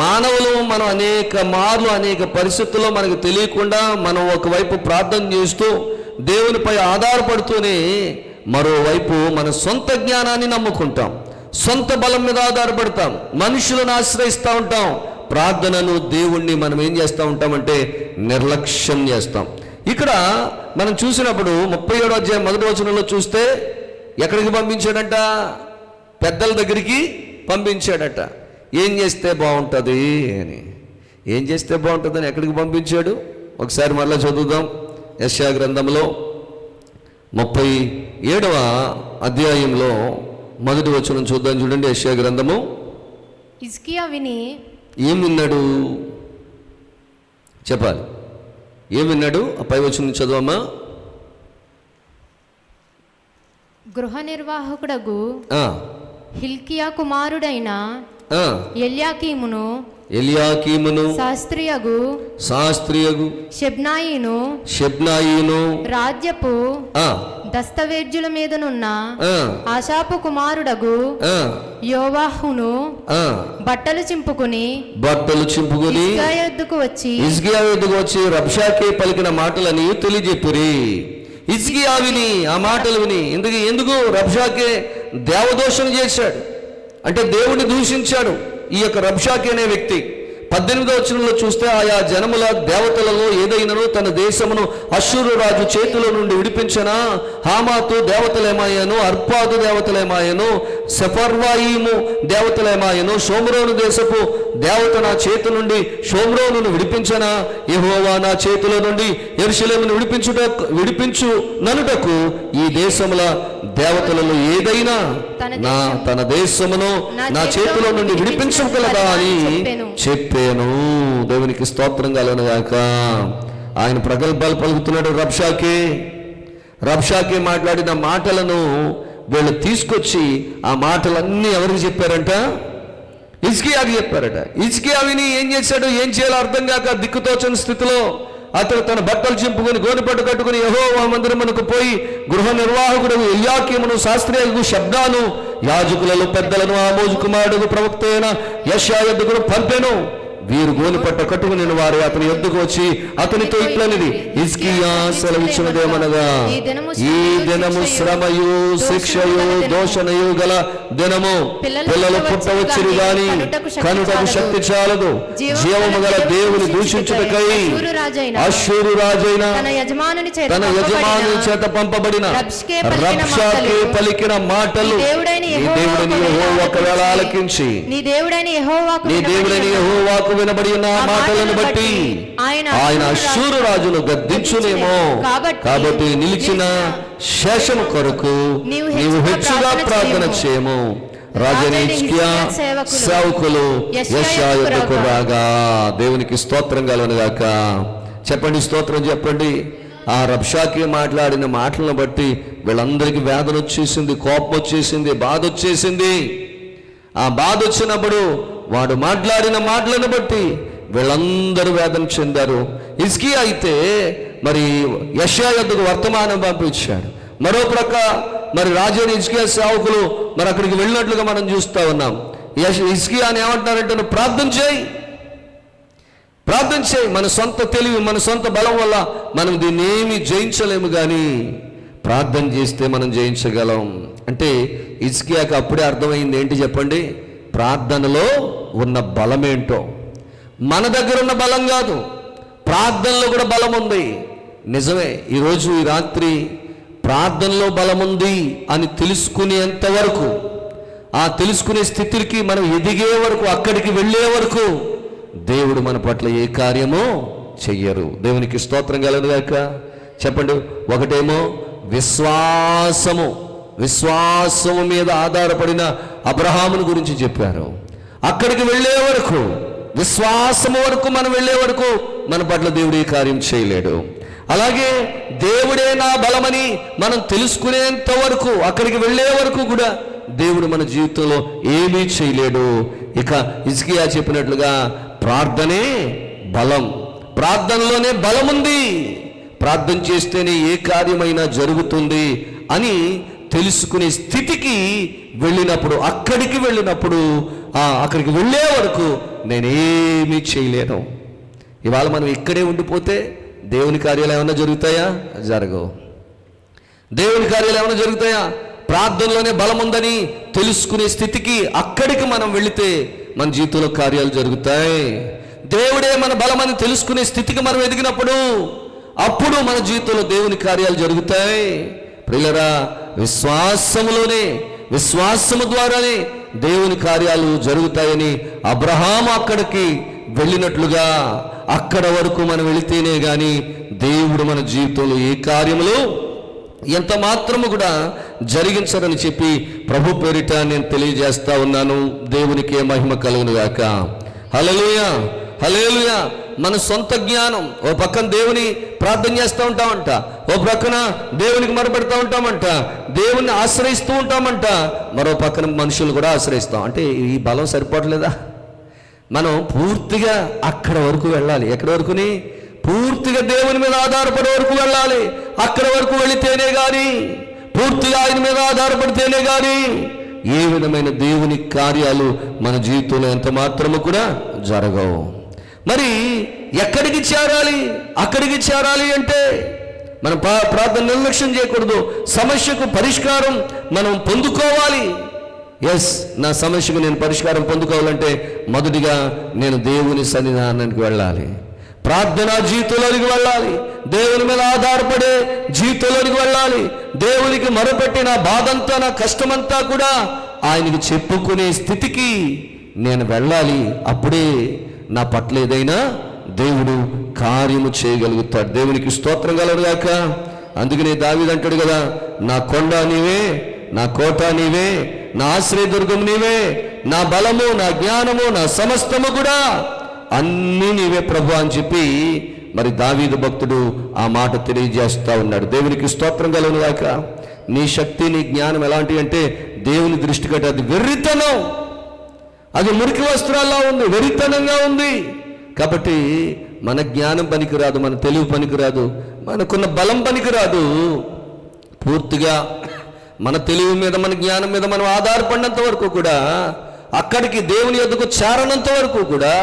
మానవులు మనం అనేక మార్లు, అనేక పరిస్థితుల్లో మనకు తెలియకుండా మనం ఒకవైపు ప్రార్థన చేస్తూ దేవునిపై ఆధారపడుతూనే మరోవైపు మన సొంత జ్ఞానాన్ని నమ్ముకుంటాం, సొంత బలం మీద ఆధారపడతాం, మనుషులను ఆశ్రయిస్తూ ఉంటాం. ప్రార్థనను, దేవుణ్ణి మనం ఏం చేస్తూ ఉంటామంటే నిర్లక్ష్యం చేస్తాం. ఇక్కడ మనం చూసినప్పుడు 37వ అధ్యాయం 1వ వచనంలో చూస్తే ఎక్కడికి పంపించాడంట? పెద్దల దగ్గరికి పంపించాడట. ఏం చేస్తే బాగుంటుంది అని, ఏం చేస్తే బాగుంటుందని ఎక్కడికి పంపించాడు? ఒకసారి మరలా చదువుదాం. యెషయా గ్రంథంలో 37వ అధ్యాయంలో మొదటి వచనం చూద్దాం. చూడండి, యెషయా గ్రంథము. హిజ్కియా విని ఏం విన్నాడు చెప్పాలి. ఏం విన్నాడు? ఆ పై వచనం చదవమ్మా. గృహ నిర్వాహకుడగు హిల్కియా కుమారుడైన ఎల్యాకీమును శాస్త్రియగు షెబ్నాయిను రాజ్యపు దస్తవేర్జుల మీదనున్న ఆషాపు కుమారుడగు యోవాహును బట్టలు చింపుకుని హిజ్కియా యొద్దకు వచ్చి రబ్షాకే పలికిన మాటలని తెలియజెప్పురి. హిజ్కియా విని ఆ మాటలు విని, ఎందుకు రబ్షాకే దేవదోషం చేశాడు అంటే దేవుడిని దూషించాడు ఈ యొక్క రబ్షాకే అనే వ్యక్తి. 18వ వచనంలో చూస్తే, ఆయా జనముల దేవతలలో ఏదైనాను తన దేశమును అష్షూరు రాజు చేతిలో నుండి విడిపించనా, హామాతు దేవతలేమాయను, అర్పాదు దేవతలేమాయను, సెఫర్వాయిము దేవతలేమాయను, షోమ్రోను దేశపు దేవత నా చేతి నుండి షోమ్రోనును విడిపించనా, యెహోవా నా చేతిలో నుండి యెరూషలేమును విడిపించు ననుటకు ఈ దేశముల దేవతలలో ఏదైనా తన దేశమును నా చేతిలో నుండి విడిపించగలదా అని చెప్పాను. దేవునికి స్తోత్రం కలుగును గాక. ఆయన ప్రగల్భాలు పలుకుతున్నాడు. రబ్షాకే మాట్లాడిన మాటలను వీళ్ళు తీసుకొచ్చి ఆ మాటలన్నీ ఎవరికి చెప్పారంట? హిజ్కియాకి చెప్పారట. హిజ్కియా విని ఏం చేశాడు? ఏం చేయాలో అర్థం కాక దిక్కుతోచని స్థితిలో అతను తన బట్టలు చింపుకొని గోనెపట్టు కట్టుకుని యెహోవా మందిరమునకు పోయి గృహ నిర్వాహకుడు ఎల్యాకీమును శాస్త్రియగు షెబ్నాను యాజకులలో పెద్దలను ఆమోజు కుమారుడు ప్రవక్త అయిన యెషయా యొద్దకు పంపెను. వీరు గోనెపట్ట కట్టుకుని వారు అతని యొద్దకు వచ్చి అతనితో ఇట్లనిది, హిజ్కియా సెలవిచ్చినదేమనగా, ఈ దినము శ్రమయు శిక్షయు దోషణయు గల దినము. పిల్లలు పుట్టవచ్చిరు గాని కనుటకు శక్తి చాలదు. జీవము గల దేవుని దూషించుటకై అష్షూరు రాజైన తన యజమానుని చేత పంపబడిన రబ్షాకే పలికిన మాటలు నీ దేవుడైన యెహోవా ఒకవేళ ఆలకించి నీ దేవుడైన యెహోవాకు వినబడి ఉన్న మాటలను బట్టి ఆయన అష్షూరు రాజును గద్దించునేమో. కాబట్టి నిలిచిన శేషము కొరకు నీవు హెచ్చుగా ప్రార్థన చేయము. రాజైన హిజ్కియా సేవకులు యెషయా యొద్దకు రాగా. దేవునికి స్తోత్రం కలుగును గాక. చెప్పండి, స్తోత్రం చెప్పండి. ఆ రబ్షాకే మాట్లాడిన మాటలను బట్టి వీళ్ళందరికీ వేదన వచ్చేసింది, కోపం వచ్చేసింది, బాధ వచ్చేసింది. ఆ బాధ వచ్చినప్పుడు వాడు మాట్లాడిన మాటలను బట్టి వీళ్ళందరూ వేదన చెందారు. హిజ్కియా అయితే మరి యెషయా యొద్దకు వర్తమానం పంపించాడు. మరో ప్రక్క మరి రాజైన హిజ్కియా సేవకులు మరి అక్కడికి వెళ్ళినట్లుగా మనం చూస్తూ ఉన్నాం. హిజ్కియా అని ఏమంటారంటే, నువ్వు ప్రార్థన చేయి. మన సొంత తెలివి, మన సొంత బలం వల్ల మనం దీన్ని ఏమీ జయించలేము, కానీ ప్రార్థన చేస్తే మనం జయించగలం అంటే హిజ్కియాకి అప్పుడే అర్థమైంది. ఏంటి చెప్పండి? ప్రార్థనలో ఉన్న బలమేంటో. మన దగ్గర ఉన్న బలం కాదు, ప్రార్థనలో కూడా బలం ఉంది. నిజమే, ఈరోజు ఈ రాత్రి ప్రార్థనలో బలం ఉంది అని తెలుసుకునేంత వరకు, ఆ తెలుసుకునే స్థితికి మనం ఎదిగే వరకు, అక్కడికి వెళ్ళే వరకు దేవుడు మన పట్ల ఏ కార్యమో చెయ్యరు. దేవునికి స్తోత్రం కలుగును గాక. చెప్పండి. ఒకటేమో విశ్వాసము మీద ఆధారపడిన అబ్రహామును గురించి చెప్పారు. అక్కడికి వెళ్ళే వరకు, విశ్వాసము వరకు మనం వెళ్ళే వరకు మన పట్ల దేవుడు ఈ కార్యం చేయలేడు. అలాగే దేవుడే నా బలమని మనం తెలుసుకునేంత వరకు, అక్కడికి వెళ్ళే వరకు కూడా దేవుడు మన జీవితంలో ఏమీ చేయలేడు. ఇక హిజ్కియా చెప్పినట్లుగా ప్రార్థనే బలం. ప్రార్థనలోనే బలం ఉంది. ప్రార్థన చేస్తేనే ఏ కార్యమైనా జరుగుతుంది అని తెలుసుకునే స్థితికి వెళ్ళినప్పుడు, అక్కడికి వెళ్ళే వరకు నేనేమీ చేయలేను. ఇవాళ మనం ఇక్కడే ఉండిపోతే దేవుని కార్యాలు ఏమైనా జరుగుతాయా? జరగవు. దేవుని కార్యాలు ఏమైనా జరుగుతాయా? ప్రార్థనలోనే బలం ఉందని తెలుసుకునే స్థితికి అక్కడికి మనం వెళితే మన జీవితంలో కార్యాలు జరుగుతాయి. దేవుడే మన బలమని తెలుసుకునే స్థితికి మనం ఎదిగినప్పుడు అప్పుడు మన జీవితంలో దేవుని కార్యాలు జరుగుతాయి. ప్రియులరా, విశ్వాసము ద్వారానే దేవుని కార్యాలు జరుగుతాయని అబ్రహాము అక్కడికి వెళ్ళినట్లుగా అక్కడ వరకు మనం వెళితేనే కానీ దేవుడు మన జీవితంలో ఏ కార్యములు ఎంత మాత్రము కూడా జరిగించరని చెప్పి ప్రభు పేరిట నేను తెలియజేస్తా ఉన్నాను. దేవునికే మహిమ కలుగును గాక. హల్లెలూయా, హల్లెలూయా. మన సొంత జ్ఞానం, ఓ పక్కన దేవుని ప్రార్థన చేస్తూ ఉంటామంట, ఓ పక్కన దేవునికి మొరపెడతా ఉంటామంట, దేవుణ్ణి ఆశ్రయిస్తూ ఉంటామంట, మరో పక్కన మనుషులు కూడా ఆశ్రయిస్తాం. అంటే ఈ బలం సరిపోవట్లేదా? మనం పూర్తిగా అక్కడ వరకు వెళ్ళాలి. ఎక్కడి వరకుని? పూర్తిగా దేవుని మీద ఆధారపడే వరకు వెళ్ళాలి. అక్కడ వరకు వెళితేనే కానీ, పూర్తిగా ఆయన మీద ఆధారపడితేనే కానీ ఏ విధమైన దేవుని కార్యాలు మన జీవితంలో ఎంత మాత్రము కూడా జరగవు. మరి ఎక్కడికి చేరాలి? అక్కడికి చేరాలి అంటే మనం ప్రార్థన నిర్లక్ష్యం చేయకూడదు. సమస్యకు పరిష్కారం మనం పొందుకోవాలి. ఎస్, నా సమస్యకు నేను పరిష్కారం పొందుకోవాలంటే మొదటిగా నేను దేవుని సన్నిధానానికి వెళ్ళాలి, ప్రార్థనా జీవితంలోనికి వెళ్ళాలి, దేవుని మీద ఆధారపడే జీవితంలోనికి వెళ్ళాలి. దేవునికి మొరపెట్టి నా బాధంతా, నా కష్టమంతా కూడా ఆయనకి చెప్పుకునే స్థితికి నేను వెళ్ళాలి. అప్పుడే నా పట్ల ఏదైనా దేవుడు కార్యము చేయగలుగుతాడు. దేవునికి స్తోత్రం కలుగుగాక. అందుకనే దావీదు అంటాడు కదా, నా కొండ నీవే, నా కోట నీవే, నా ఆశ్రయదుర్గం నీవే, నా బలము, నా జ్ఞానము, నా సమస్తము కూడా అన్నీ నీవే ప్రభు అని చెప్పి మరి దావీదు భక్తుడు ఆ మాట తెలియజేస్తా ఉన్నాడు. దేవునికి స్తోత్రం కలుగుగాక. నీ శక్తి, నీ జ్ఞానం ఎలాంటి అంటే దేవుని దృష్టి కంటే అది వెర్రితనం, అది మురికి వస్త్రాల్లో ఉంది, వెర్రితనంగా ఉంది. కాబట్టి మన జ్ఞానం పనికిరాదు, మన తెలివి పనికిరాదు, మనకున్న బలం పనికిరాదు. పూర్తిగా మన తెలివి మీద, మన జ్ఞానం మీద మనం ఆధారపడినంత వరకు కూడా, అక్కడికి దేవుని యొద్దకు చేరనంత వరకు కూడా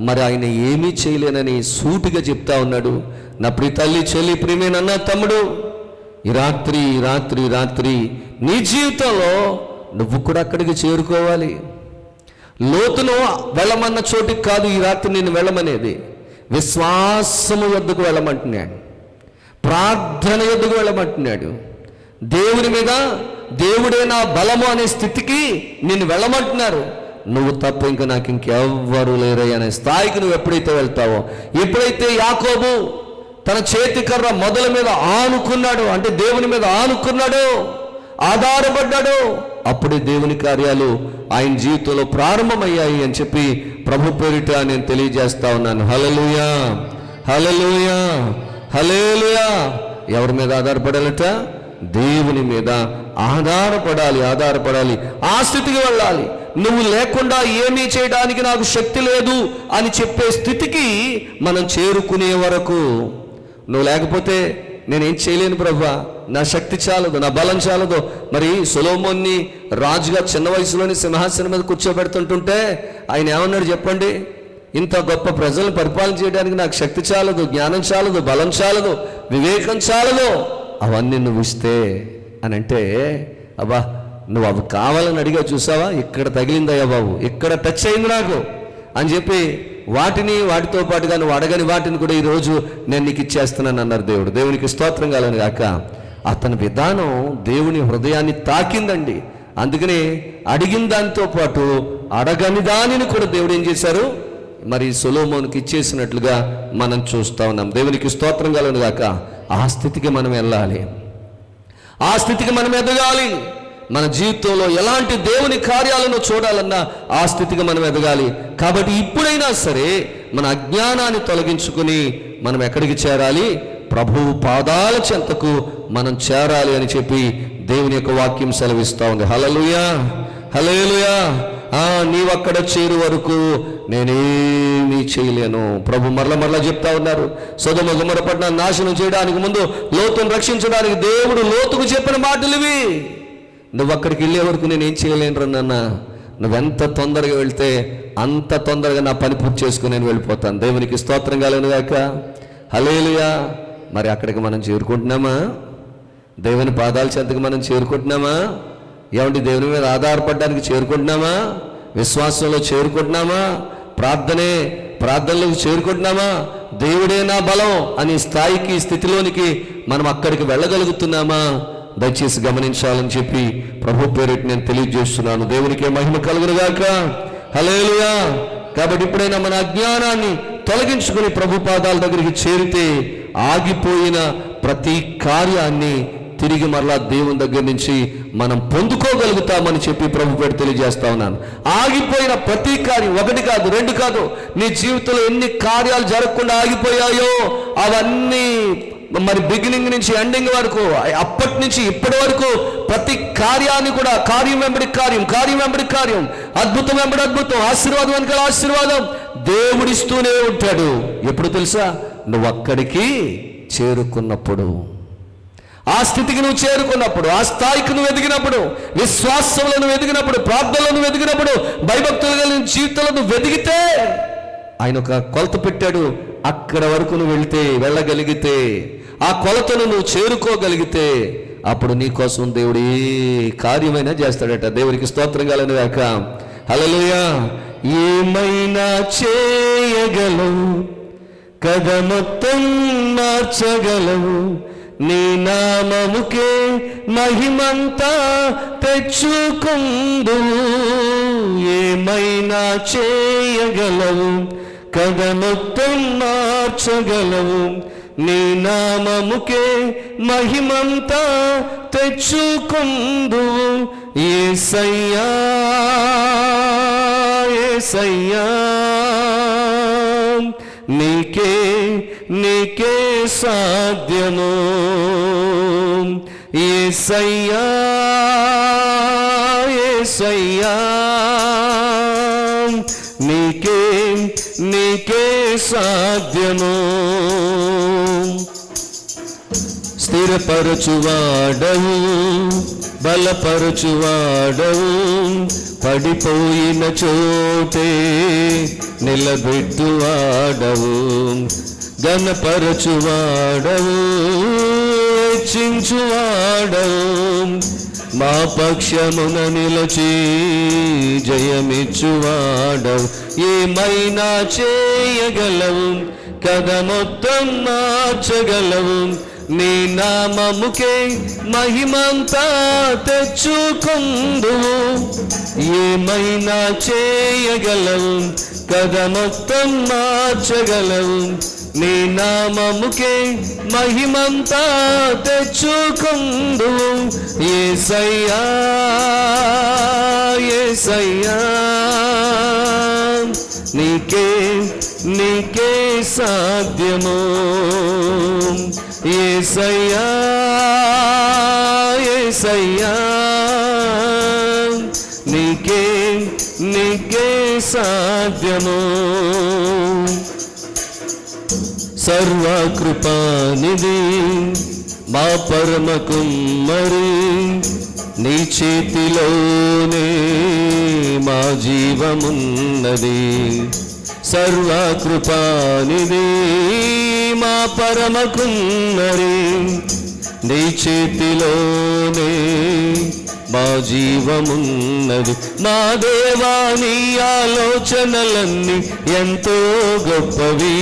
మరి ఆయన ఏమీ చేయలేనని సూటిగా చెప్తా ఉన్నాడు. నా ప్రియ తల్లి, చెల్లి, ప్రియమేనన్న తమ్ముడు, ఈ రాత్రి రాత్రి రాత్రి నీ జీవితంలో నువ్వు కూడా అక్కడికి చేరుకోవాలి. లోతును వెళ్ళమన్న చోటికి కాదు ఈ రాత్రి నేను వెళ్ళమనేది, విశ్వాసము యొద్దకు వెళ్ళమంటున్నాడు, ప్రార్థన యొద్దకు వెళ్ళమంటున్నాడు. దేవుని మీద దేవుడే నా బలము అనే స్థితికి నిన్ను వెళ్ళమంటున్నారు. నువ్వు తప్ప ఇంకా నాకు ఇంకెవ్వరూ లేరయ్య అనే స్థాయికి నువ్వు ఎప్పుడైతే వెళ్తావో, ఎప్పుడైతే యాకోబు తన చేతి కర్ర మొదల మీద ఆనుకున్నాడో, అంటే దేవుని మీద ఆనుకున్నాడో, ఆధారపడ్డాడో, అప్పుడే దేవుని కార్యాలు ఆయన జీవితంలో ప్రారంభమయ్యాయి అని చెప్పి ప్రభు పేరిట నేను తెలియజేస్తా ఉన్నాను. హల్లెలూయా, హల్లెలూయా, హల్లెలూయా. ఎవరి మీద ఆధారపడాలట? దేవుని మీద ఆధారపడాలి, ఆధారపడాలి. ఆ స్థితికి వెళ్ళాలి. నువ్వు లేకుండా ఏమీ చేయడానికి నాకు శక్తి లేదు అని చెప్పే స్థితికి మనం చేరుకునే వరకు, నువ్వు లేకపోతే నేనేం చేయలేను ప్రభా, నా శక్తి చాలదు, నా బలం చాలదు. మరి సొలొమోన్ని రాజుగా చిన్న వయసులోని సింహాసనం మీద కూర్చోబెడుతుంటుంటే ఆయన ఏమన్నాడు చెప్పండి? ఇంత గొప్ప ప్రజలను పరిపాలన చేయడానికి నాకు శక్తి చాలదు, జ్ఞానం చాలదు, బలం చాలదు, వివేకం చాలదు. అవన్నీ నువ్వు ఇస్తే అని అంటే, అబ్బా నువ్వు అవి కావాలని అడిగా, చూసావా ఇక్కడ తగిలిందయ్యా బాబు, ఇక్కడ టచ్ అయింది నాకు అని చెప్పి వాటితో పాటుగా నువ్వు అడగని వాటిని కూడా ఈరోజు నేను నీకు ఇచ్చేస్తున్నాను అన్నారు దేవుడు. దేవునికి స్తోత్రం కలుగును గాక. అతని విధానం దేవుని హృదయాన్ని తాకిందండి. అందుకని అడిగిన దానితో పాటు అడగని దానిని కూడా దేవుడు ఏం చేశారు? మరి సొలొమోనుకి ఇచ్చేసినట్లుగా మనం చూస్తా ఉన్నాం. దేవునికి స్తోత్రం కలుగును గాక. ఆ స్థితికి మనం వెళ్ళాలి, ఆ స్థితికి మనం ఎదగాలి. మన జీవితంలో ఎలాంటి దేవుని కార్యాలను చూడాలన్నా ఆ స్థితికి మనం ఎదగాలి. కాబట్టి ఇప్పుడైనా సరే మన అజ్ఞానాన్ని తొలగించుకుని మనం ఎక్కడికి చేరాలి? ప్రభువు పాదాల చెంతకు మనం చేరాలి అని చెప్పి దేవుని యొక్క వాక్యం సెలవిస్తూ ఉంది. హల్లెలూయా, హల్లెలూయా. నీవక్కడ చేరు వరకు నేనేమీ చేయలేను. ప్రభు మరల చెప్తా ఉన్నారు. సొదొమ గొమొర్రా పట్టణాన్ని నాశనం చేయడానికి ముందు లోతును రక్షించడానికి దేవుడు లోతుకు చెప్పిన మాటలు ఇవి. నువ్వు అక్కడికి వెళ్ళే వరకు నేనేం చేయలేను నాన్న. నువ్వెంత తొందరగా వెళ్తే అంత తొందరగా నా పని పూర్తి చేసుకుని నేను వెళ్ళిపోతాను. దేవునికి స్తోత్రం కలుగును గాక. హల్లెలూయా. మరి అక్కడికి మనం చేరుకుంటున్నామా? దేవుని పాదాల చెంతకు మనం చేరుకుంటున్నామా? ఏమంటే దేవుని మీద ఆధారపడడానికి చేరుకుంటున్నామా? విశ్వాసంలో చేరుకుంటున్నామా? ప్రార్థనలోకి చేరుకుంటున్నామా? దేవుడే నా బలం అనే స్థాయికి, స్థితిలోనికి మనం అక్కడికి వెళ్ళగలుగుతున్నామా? దయచేసి గమనించాలని చెప్పి ప్రభు పేరిట నేను తెలియజేస్తున్నాను. దేవునికే మహిమ కలుగును గాక. హల్లెలూయా. కాబట్టి ఇప్పుడైనా మన అజ్ఞానాన్ని తొలగించుకుని ప్రభు పాదాల దగ్గరికి చేరితే ఆగిపోయిన ప్రతి కార్యాన్ని తిరిగి మరలా దేవుని దగ్గర నుంచి మనం పొందుకోగలుగుతామని చెప్పి ప్రభు పేరు తెలియజేస్తా ఉన్నాను. ఆగిపోయిన ప్రతి కార్యం, ఒకటి కాదు, రెండు కాదు, నీ జీవితంలో ఎన్ని కార్యాలు జరగకుండా ఆగిపోయాయో అవన్నీ మరి బిగినింగ్ నుంచి ఎండింగ్ వరకు, అప్పటి నుంచి ఇప్పటి వరకు ప్రతి కార్యాన్ని కూడా కార్యం వెంబడి కార్యం, కార్యం వెంబడి కార్యం, అద్భుతం వెంబడి అద్భుతం, ఆశీర్వాదం వెనకాల ఆశీర్వాదం దేవుడిస్తూనే ఉంటాడు. ఎప్పుడు తెలుసా? నువ్వు అక్కడికి చేరుకున్నప్పుడు, ఆ స్థితికి నువ్వు చేరుకున్నప్పుడు, ఆ స్థాయికి నువ్వు ఎదిగినప్పుడు, విశ్వాసంలో నువ్వు ఎదిగినప్పుడు, ప్రార్థనలో నువ్వు ఎదిగినప్పుడు, భయభక్తులు కలిగిన జీవితంలో నువ్వు వెదిగితే ఆయన ఒక కొలత పెట్టాడు. అక్కడ వరకు నువ్వు వెళ్ళగలిగితే, ఆ కొలతను నువ్వు చేరుకోగలిగితే అప్పుడు నీ కోసం దేవుడు ఏ కార్యమైనా చేస్తాడట. దేవునికి స్తోత్రం కలుగును గాక. హల్లెలూయా. ఏమైనా చేయగలవు, కథ మొత్తం మార్చగలవు, నీ నామముకే మహిమంతా తెచ్చుకుందువు. ఏమైనా చేయగలవు, కథ మొత్తం మార్చగలవు, నీ నామముకే మహిమంతా తెచ్చుకుందువు. యేసయ్యా యేసయ్యా, నీకే సాధ్యము. యేసయ్యా యేసయ్యా, నీకే సాధ్యము. స్థిరపరచువాడవు, బలపరచువాడవు, పడిపోయిన చోటే నిలబెట్టువాడవు, ఘనపరచువాడవు, హెచ్చించువాడవు, మా పక్షమున నిలచి జయమిచ్చువాడవు. ఏమైనా చేయగలవు, కథ మొత్తం మార్చగలవు, నీ నామముకే మహిమంతా తెచ్చుకుందువు. ఏమైనా చేయగలవు, కథ మొత్తం మార్చగలవు, నీ నామముకే మహిమంతా తెచ్చుకుందువు. యేసయ్యా యేసయ్యా, నీకే సాధ్యము. యేసయ్యా యేసయ్యా, నీకే సాధ్యము. సర్వకృపానిధి మా పరమ కుమ్మరి, నీ చేతిలోనే మా జీవమున్నది. సర్వకృపానిధి మా పరమ కుమ్మరి, నీ చేతిలోనే మా జీవమున్నది. మా దేవా, నీ ఆలోచనలన్నీ ఎంతో గొప్పవి,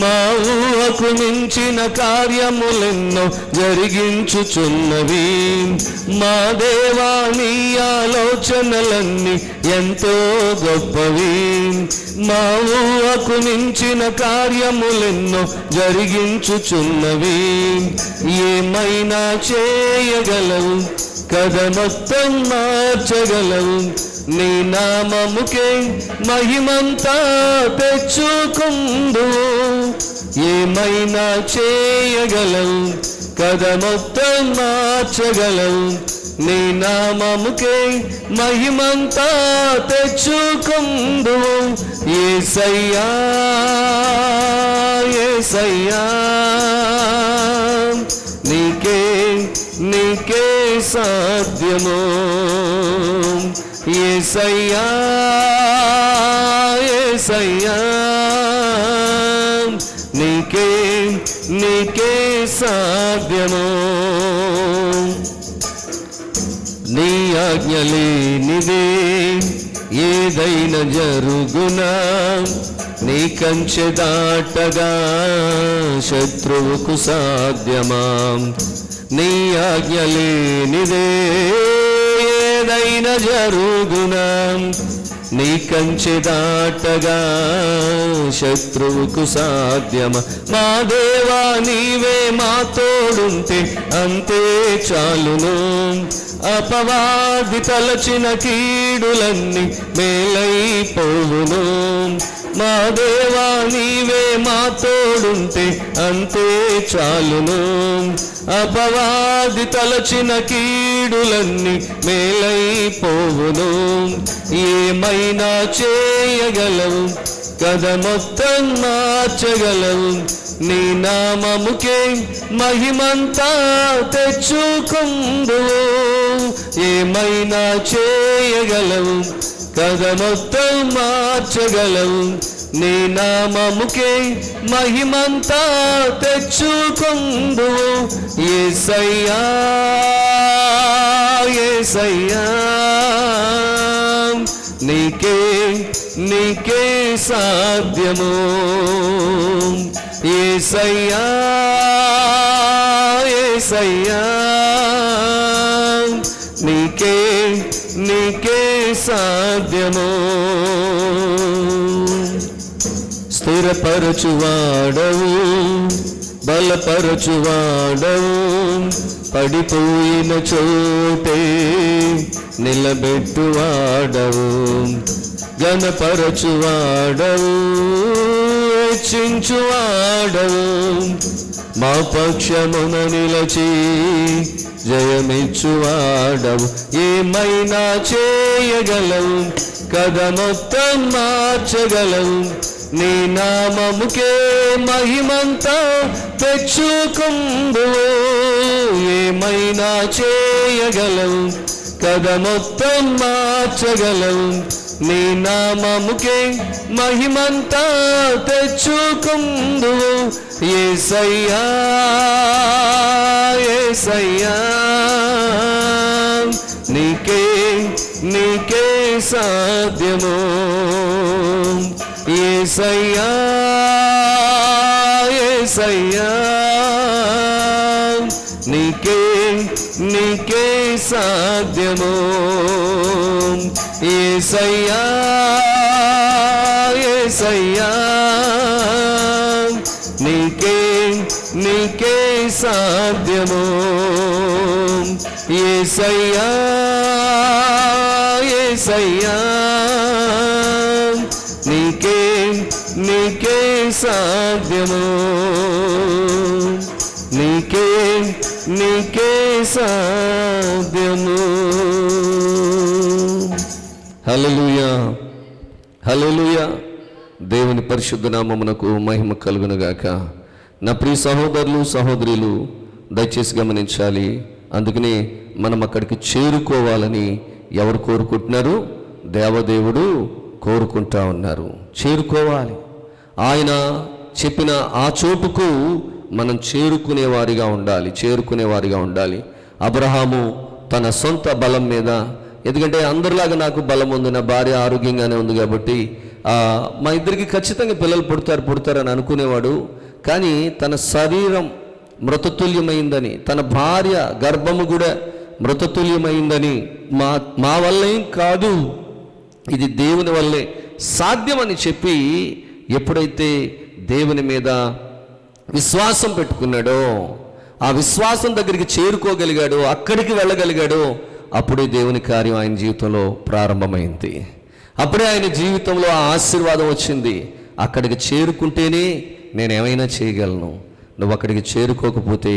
మా ఊహకు మించిన కార్యములెన్నో జరిగించుచున్నవి. మా దేవా, నీ ఆలోచనలన్నీ ఎంతో గొప్పవి, మా ఊహకు మించిన కార్యములెన్నో జరిగించుచున్నవి. ఏమైనా చేయగలవు, కథ మొత్తం మార్చగలవు, నీ నామముకే మహిమంతా తెచ్చుకుందువు. ఏమైనా చేయగలవు, కథ మొత్తం మార్చగలవు, నీ నామముకే మహిమంతా తెచ్చుకుందువు. యేసయ్యా యేసయ్యా, నీకే సాధ్యము. యేసయ్యా యేసయ్యా, నీకే సాధ్యము. నీ ఆజ్ఞ లేనిదే ఏదైనా జరుగునా, నీ కంచె దాటగా శత్రువుకు సాధ్యమా. నీ ఆజ్ఞ లేనిదే ఏదైనా జరుగునా, నీ కంచె దాటగా శత్రువుకు సాధ్యమా? మా దేవా నీవే మా తోడుంటే అంతే చాలును. అపవాది తలచిన కీడులన్నీ మేలైపోవును. మా దేవా నీవే మా తోడుంటే అంతే చాలును. అపవాది తలచిన కీడులన్నీ మేలైపోవును. ఏమైనా చేయగలవు, కథ మొత్తం మార్చగలవు. నీ నామముకే మహిమంతా తెచ్చుకుందువు. ఏమైనా చేయగలవు, కథ మొత్తం మార్చగలవు. నీ నామముకే మహిమంతా తెచ్చుకుందువు. యేసయ్యా యేసయ్యా నీకే నీకే సాధ్యము. యేసయ్యా యేసయ్యా నీకే నీకే సాధ్యము. స్థిరపరచువాడవు, బలపరచువాడవు. పడిపోయిన చోటే నిలబెట్టువాడవు. ఘనపరచువాడవు, హెచ్చించువాడవు. మా పక్షమున నిలచి జయమిచ్చువాడవు. ఏమైనా చేయగలవు, కథ మొత్తం మార్చగలవు. నీ నామముకే మహిమంతా తెచ్చుకుందువు. ఏమైనా చేయగలవు, కథ మొత్తం మార్చగలవు. నీ నామముకే మహిమంతా తెచ్చుకుందువు. యేసయ్యా యేసయ్యా నీకే నీకే సాధ్యము. యేసయ్యా యేసయ్యా నీకే నీకే సాధ్యము. యేసయ్యా యేసయ్యా నీకే నీకే సాధ్యము. యేసయ్యా యేసయ్యా నీకే నీకే సాధ్యము. నీకే నీకే సాధ్యము. హల్లెలూయా హల్లెలూయా. దేవుని పరిశుద్ధ నామమునకు మహిమ కలుగునుగాక. నా ప్రియ సహోదరులు సహోదరులు దయచేసి గమనించాలి. అందుకని మనం అక్కడికి చేరుకోవాలని ఎవరు కోరుకుంటున్నారు? దేవదేవుడు కోరుకుంటా ఉన్నారు. చేరుకోవాలి. ఆయన చెప్పిన ఆ చోటుకు మనం చేరుకునేవారిగా ఉండాలి. అబ్రహాము తన సొంత బలం మీద, ఎందుకంటే అందరిలాగా నాకు బలం ఉంది, నా భార్య ఆరోగ్యంగానే ఉంది కాబట్టి మా ఇద్దరికి ఖచ్చితంగా పిల్లలు పుడతారని అనుకునేవాడు. కానీ తన శరీరం మృతతుల్యమైందని, తన భార్య గర్భము కూడా మృతతుల్యమైందని, మా వల్లేం కాదు, ఇది దేవుని వల్లే సాధ్యమని చెప్పి ఎప్పుడైతే దేవుని మీద విశ్వాసం పెట్టుకున్నాడో, ఆ విశ్వాసం దగ్గరికి చేరుకోగలిగాడో, అక్కడికి వెళ్ళగలిగాడో, అప్పుడే దేవుని కార్యం ఆయన జీవితంలో ప్రారంభమైంది. అప్పుడే ఆయన జీవితంలో ఆ ఆశీర్వాదం వచ్చింది. అక్కడికి చేరుకుంటేనే నేనేమైనా చేయగలను, నువ్వు అక్కడికి చేరుకోకపోతే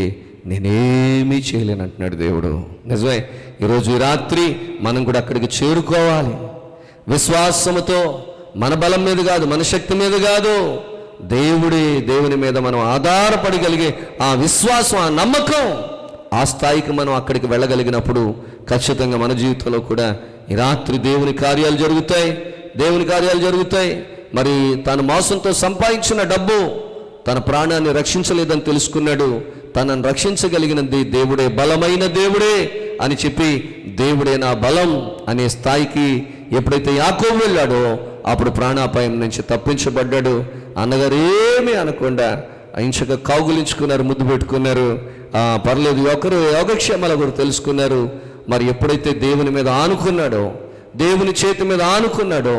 నేనేమీ చేయలేను అంటున్నాడు దేవుడు. నిజమే. ఈరోజు ఈ రాత్రి మనం కూడా అక్కడికి చేరుకోవాలి. విశ్వాసముతో, మన బలం మీద కాదు, మన శక్తి మీద కాదు, దేవుని మీద మనం ఆధారపడగలిగే ఆ విశ్వాసం, ఆ నమ్మకం, ఆ స్థాయికి మనం అక్కడికి వెళ్ళగలిగినప్పుడు ఖచ్చితంగా మన జీవితంలో కూడా ఈ రాత్రి దేవుని కార్యాలు జరుగుతాయి. మరి తన మోసంతో సంపాదించిన డబ్బు తన ప్రాణాన్ని రక్షించలేదని తెలుసుకున్నాడు. తనను రక్షించగలిగినది దేవుడే, బలమైన దేవుడే అని చెప్పి దేవుడే నా బలం అనే స్థాయికి ఎప్పుడైతే యాకోబు వెళ్ళాడో అప్పుడు ప్రాణాపాయం నుంచి తప్పించబడ్డాడు. అన్నగారు ఏమీ అనకుండా అహింసగా కౌగులించుకున్నారు, ముద్దు పెట్టుకున్నారు. పర్లేదు, ఒకరు యోగక్షేమాల కూడా తెలుసుకున్నారు. మరి ఎప్పుడైతే దేవుని మీద ఆనుకున్నాడో, దేవుని చేతి మీద ఆనుకున్నాడో,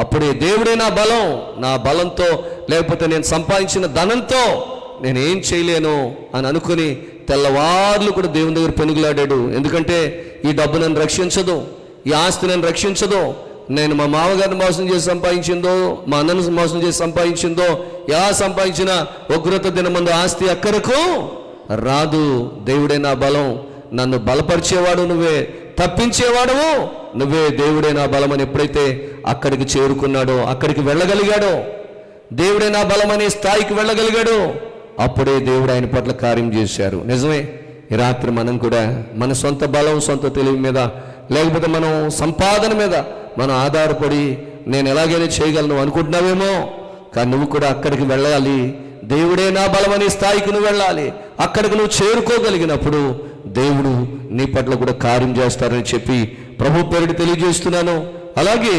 అప్పుడే దేవుడే నా బలం, నా బలంతో లేకపోతే నేను సంపాదించిన ధనంతో నేనేం చేయలేను అని అనుకుని తెల్లవార్లు కూడా దేవుని దగ్గర పెనుగులాడాడు. ఎందుకంటే ఈ డబ్బు నన్ను రక్షించదు, ఈ ఆస్తి నన్ను రక్షించదు, నేను మా మామగారిని మోసం చేసి సంపాదించిందో, మా అన్నను మోసం చేసి సంపాదించిందో, ఎలా సంపాదించిన ఉగ్రత దినమందు ఆస్తి అక్కరకు రాదు. దేవుడే నా బలం, నన్ను బలపరిచేవాడు నువ్వే, తప్పించేవాడవు నువ్వే, దేవుడే నా బలం అని ఎప్పుడైతే అక్కడికి చేరుకున్నాడో, అక్కడికి వెళ్ళగలిగాడో, దేవుడే నా బలం అనే స్థాయికి వెళ్ళగలిగాడో, అప్పుడే దేవుడు ఆయన పట్ల కార్యం చేశారు. నిజమే, ఈ రాత్రి మనం కూడా మన సొంత బలం, సొంత తెలివి మీద, లేకపోతే మనం సంపాదన మీద మనం ఆధారపడి నేను ఎలాగైనా చేయగలను అనుకుంటున్నావేమో. కానీ నువ్వు కూడా అక్కడికి వెళ్ళాలి. దేవుడే నా బలం అనే స్థాయికి నువ్వు వెళ్ళాలి. అక్కడికి నువ్వు చేరుకోగలిగినప్పుడు దేవుడు నీ పట్ల కూడా కార్యం చేస్తారని చెప్పి ప్రభు పేరుడు తెలియజేస్తున్నాను. అలాగే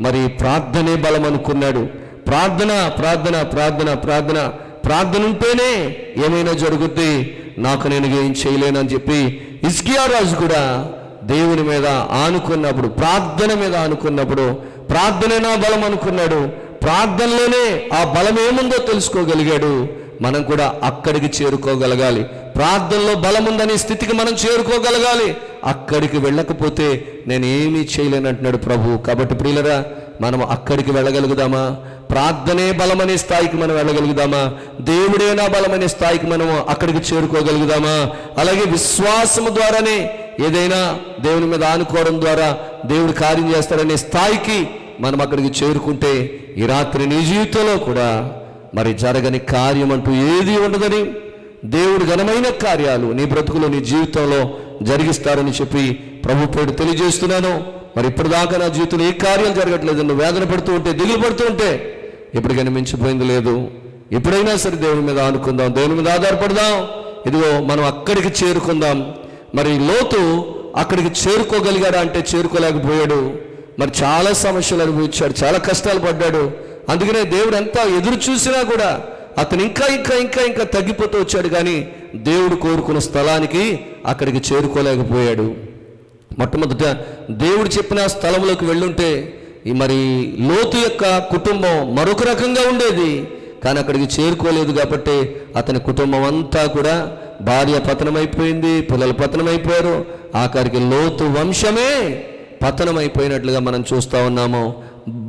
మరి ప్రార్థనే బలం అనుకున్నాడు. ప్రార్థన ప్రార్థన ప్రార్థన ప్రార్థన ప్రార్థన ఉంటేనే ఏమైనా జరుగుద్ది, నాకు నేను ఏం చేయలేనని చెప్పి హిజ్కియా రాజు కూడా దేవుని మీద ఆనుకున్నప్పుడు, ప్రార్థన మీద ఆనుకున్నప్పుడు, ప్రార్థనే నా బలం అనుకున్నాడు. ప్రార్థనలోనే ఆ బలం ఏముందో తెలుసుకోగలిగాడు. మనం కూడా అక్కడికి చేరుకోగలగాలి. ప్రార్థనలో బలం ఉందనే స్థితికి మనం చేరుకోగలగాలి. అక్కడికి వెళ్ళకపోతే నేను ఏమీ చేయలేనంటున్నాడు ప్రభు. కాబట్టి ప్రియులరా, మనం అక్కడికి వెళ్ళగలుగుదామా? ప్రార్థనే బలమనే స్థాయికి మనం వెళ్ళగలుగుదామా? దేవుడే నా బలమనే స్థాయికి మనం అక్కడికి చేరుకోగలుగుదామా? అలాగే విశ్వాసము ద్వారానే ఏదైనా దేవుని మీద ఆనుకోవడం ద్వారా దేవుడు కార్యం చేస్తాడనే స్థాయికి మనం అక్కడికి చేరుకుంటే ఈ రాత్రి నీ జీవితంలో కూడా మరి జరగని కార్యం అంటూ ఏది ఉండదని, దేవుడు ఘనమైన కార్యాలు నీ బ్రతుకులో, నీ జీవితంలో జరిగిస్తారని చెప్పి ప్రభు పేరు తెలియజేస్తున్నాను. మరి ఇప్పటిదాకా నా జీవితంలో ఏ కార్యాలు జరగట్లేదు, నువ్వు వేదన పడుతూ ఉంటే, దిగులు పడుతూ ఉంటే, ఎప్పటికైనా మించిపోయింది లేదు. ఎప్పుడైనా సరే దేవుని మీద ఆనుకుందాం, దేవుని మీద ఆధారపడదాం. ఇదిగో మనం అక్కడికి చేరుకుందాం. మరి లోతు అక్కడికి చేరుకోగలిగాడా అంటే చేరుకోలేకపోయాడు. మరి చాలా సమస్యలు అనుభవించాడు, చాలా కష్టాలు పడ్డాడు. అందుకనే దేవుడు ఎంత ఎదురు చూసినా కూడా అతను ఇంకా ఇంకా ఇంకా ఇంకా తగ్గిపోతూ వచ్చాడు. కానీ దేవుడు కోరుకున్న స్థలానికి అక్కడికి చేరుకోలేకపోయాడు. మొట్టమొదట దేవుడు చెప్పిన స్థలంలోకి వెళ్ళుంటే ఈ మరి లోతు యొక్క కుటుంబం మరొక రకంగా ఉండేది. కానీ అక్కడికి చేరుకోలేదు కాబట్టి అతని కుటుంబం అంతా కూడా, భార్య పతనమైపోయింది, పిల్లలు పతనమైపోయారు, ఆఖరికి లోతు వంశమే పతనమైపోయినట్లుగా మనం చూస్తూ ఉన్నాము.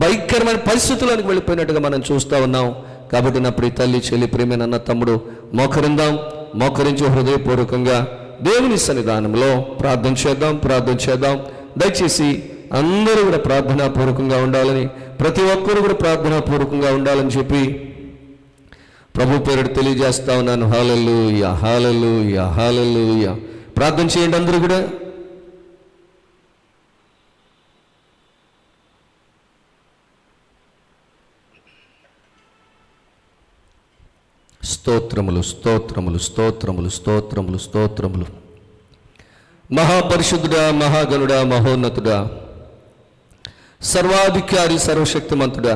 భయంకరమైన పరిస్థితులకు వెళ్ళిపోయినట్టుగా మనం చూస్తూ ఉన్నాం. కాబట్టి నా ప్రియ తల్లి, చెల్లి, ప్రేమైన అన్న, తమ్ముడు, మోకరిందాం. మోకరించి హృదయపూర్వకంగా దేవుని సన్నిధానంలో ప్రార్థన చేద్దాం. దయచేసి అందరూ కూడా ప్రార్థనాపూర్వకంగా ఉండాలని, ప్రతి ఒక్కరు కూడా ప్రార్థనాపూర్వకంగా ఉండాలని చెప్పి ప్రభు పేరుడు తెలియజేస్తా ఉన్నాను. హల్లెలూయా, హల్లెలూయా, హల్లెలూయా. ప్రార్థన చేయండి అందరూ కూడా. స్తోత్రములు, స్తోత్రములు, స్తోత్రములు, స్తోత్రములు, స్తోత్రములు. మహాపరిశుద్ధుడా, మహాగణుడా, మహోన్నతుడా, సర్వాధికారి, సర్వశక్తిమంతుడా,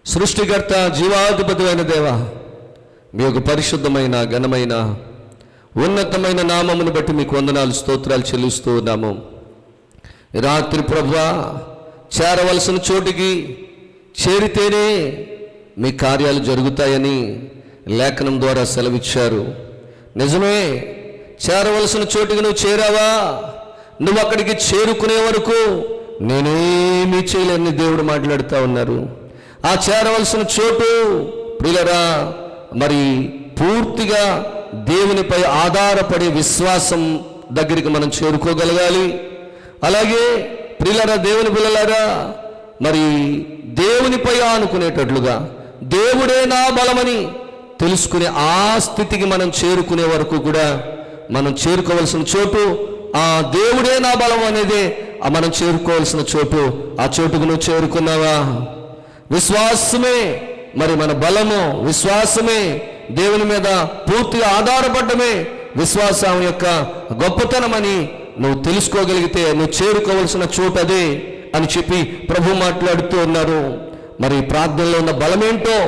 సృష్టికర్త, జీవాధిపతి అయిన దేవా, మీ యొక్క పరిశుద్ధమైన, ఘనమైన, ఉన్నతమైన నామమును బట్టి మీకు వందనాలు, స్తోత్రాలు చెల్లిస్తూ ఉన్నాము. రాత్రి ప్రభువా, చేరవలసిన చోటికి చేరితేనే మీ కార్యాలు జరుగుతాయని లేఖనం ద్వారా సెలవిచ్చారు. నిజమే, చేరవలసిన చోటుకి నువ్వు చేరావా? నువ్వు అక్కడికి చేరుకునే వరకు నేనేమీ చేయలేని దేవుడు మాట్లాడుతూ ఉన్నారు. ఆ చేరవలసిన చోటు ప్రియులరా, మరి పూర్తిగా దేవునిపై ఆధారపడే విశ్వాసం దగ్గరికి మనం చేరుకోగలగాలి. అలాగే ప్రియులరా, దేవుని పిల్లలారా, మరి దేవునిపై ఆనుకునేటట్లుగా, దేవుడే నా బలమని తెలుసుకునే ఆ స్థితికి మనం చేరుకునే వరకు కూడా మనం చేరుకోవలసిన చోటు ఆ దేవుడే నా బలం అనేదే మనం చేరుకోవాల్సిన చోటు. ఆ చోటుకు నువ్వు చేరుకున్నావా? విశ్వాసమే మరి మన బలము, విశ్వాసమే దేవుని మీద పూర్తిగా ఆధారపడమే విశ్వాసం యొక్క గొప్పతనమని నువ్వు తెలుసుకోగలిగితే నువ్వు చేరుకోవలసిన చోటు అదే అని చెప్పి ప్రభు మాట్లాడుతూ ఉన్నారు. మరి ప్రార్థనలో ఉన్న బలమేంటో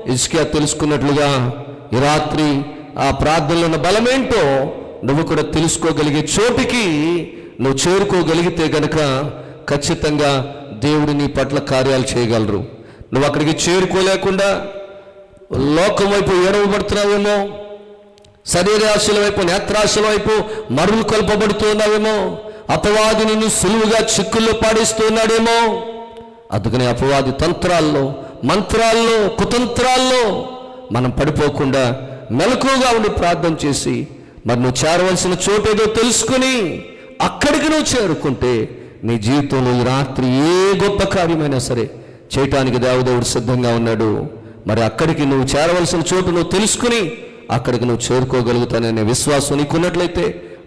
హిజ్కియా తెలుసుకున్నట్లుగా ఈ రాత్రి ఆ ప్రార్థనలో ఉన్న బలమేంటో నువ్వు కూడా తెలుసుకోగలిగే చోటికి నువ్వు చేరుకోగలిగితే గనక ఖచ్చితంగా దేవుడు నీ పట్ల కార్యాలు చేయగలరు. నువ్వు అక్కడికి చేరుకోలేకుండా లోకం వైపు ఎడవబడుతున్నావేమో, శరీరాశల వైపు, నేత్రాశల వైపు మరులు కల్పబడుతున్నావేమో, అపవాది నిన్ను సులువుగా చిక్కుల్లో పాడేస్తున్నాడేమో. అందుకని అపవాది తంత్రాల్లో, మంత్రాల్లో, కుతంత్రాల్లో మనం పడిపోకుండా మెలకువగా ఉండి ప్రార్థన చేసి మరి నువ్వు చేరవలసిన చోటేదో తెలుసుకుని అక్కడికి నువ్వు చేరుకుంటే నీ జీవితంలో ఈ రాత్రి ఏ గొప్ప కార్యమైనా సరే చేయటానికి దేవదేవుడు సిద్ధంగా ఉన్నాడు. మరి అక్కడికి నువ్వు చేరవలసిన చోటు నువ్వు తెలుసుకుని అక్కడికి నువ్వు చేరుకోగలుగుతాననే విశ్వాసం నీకున్నట్లయితే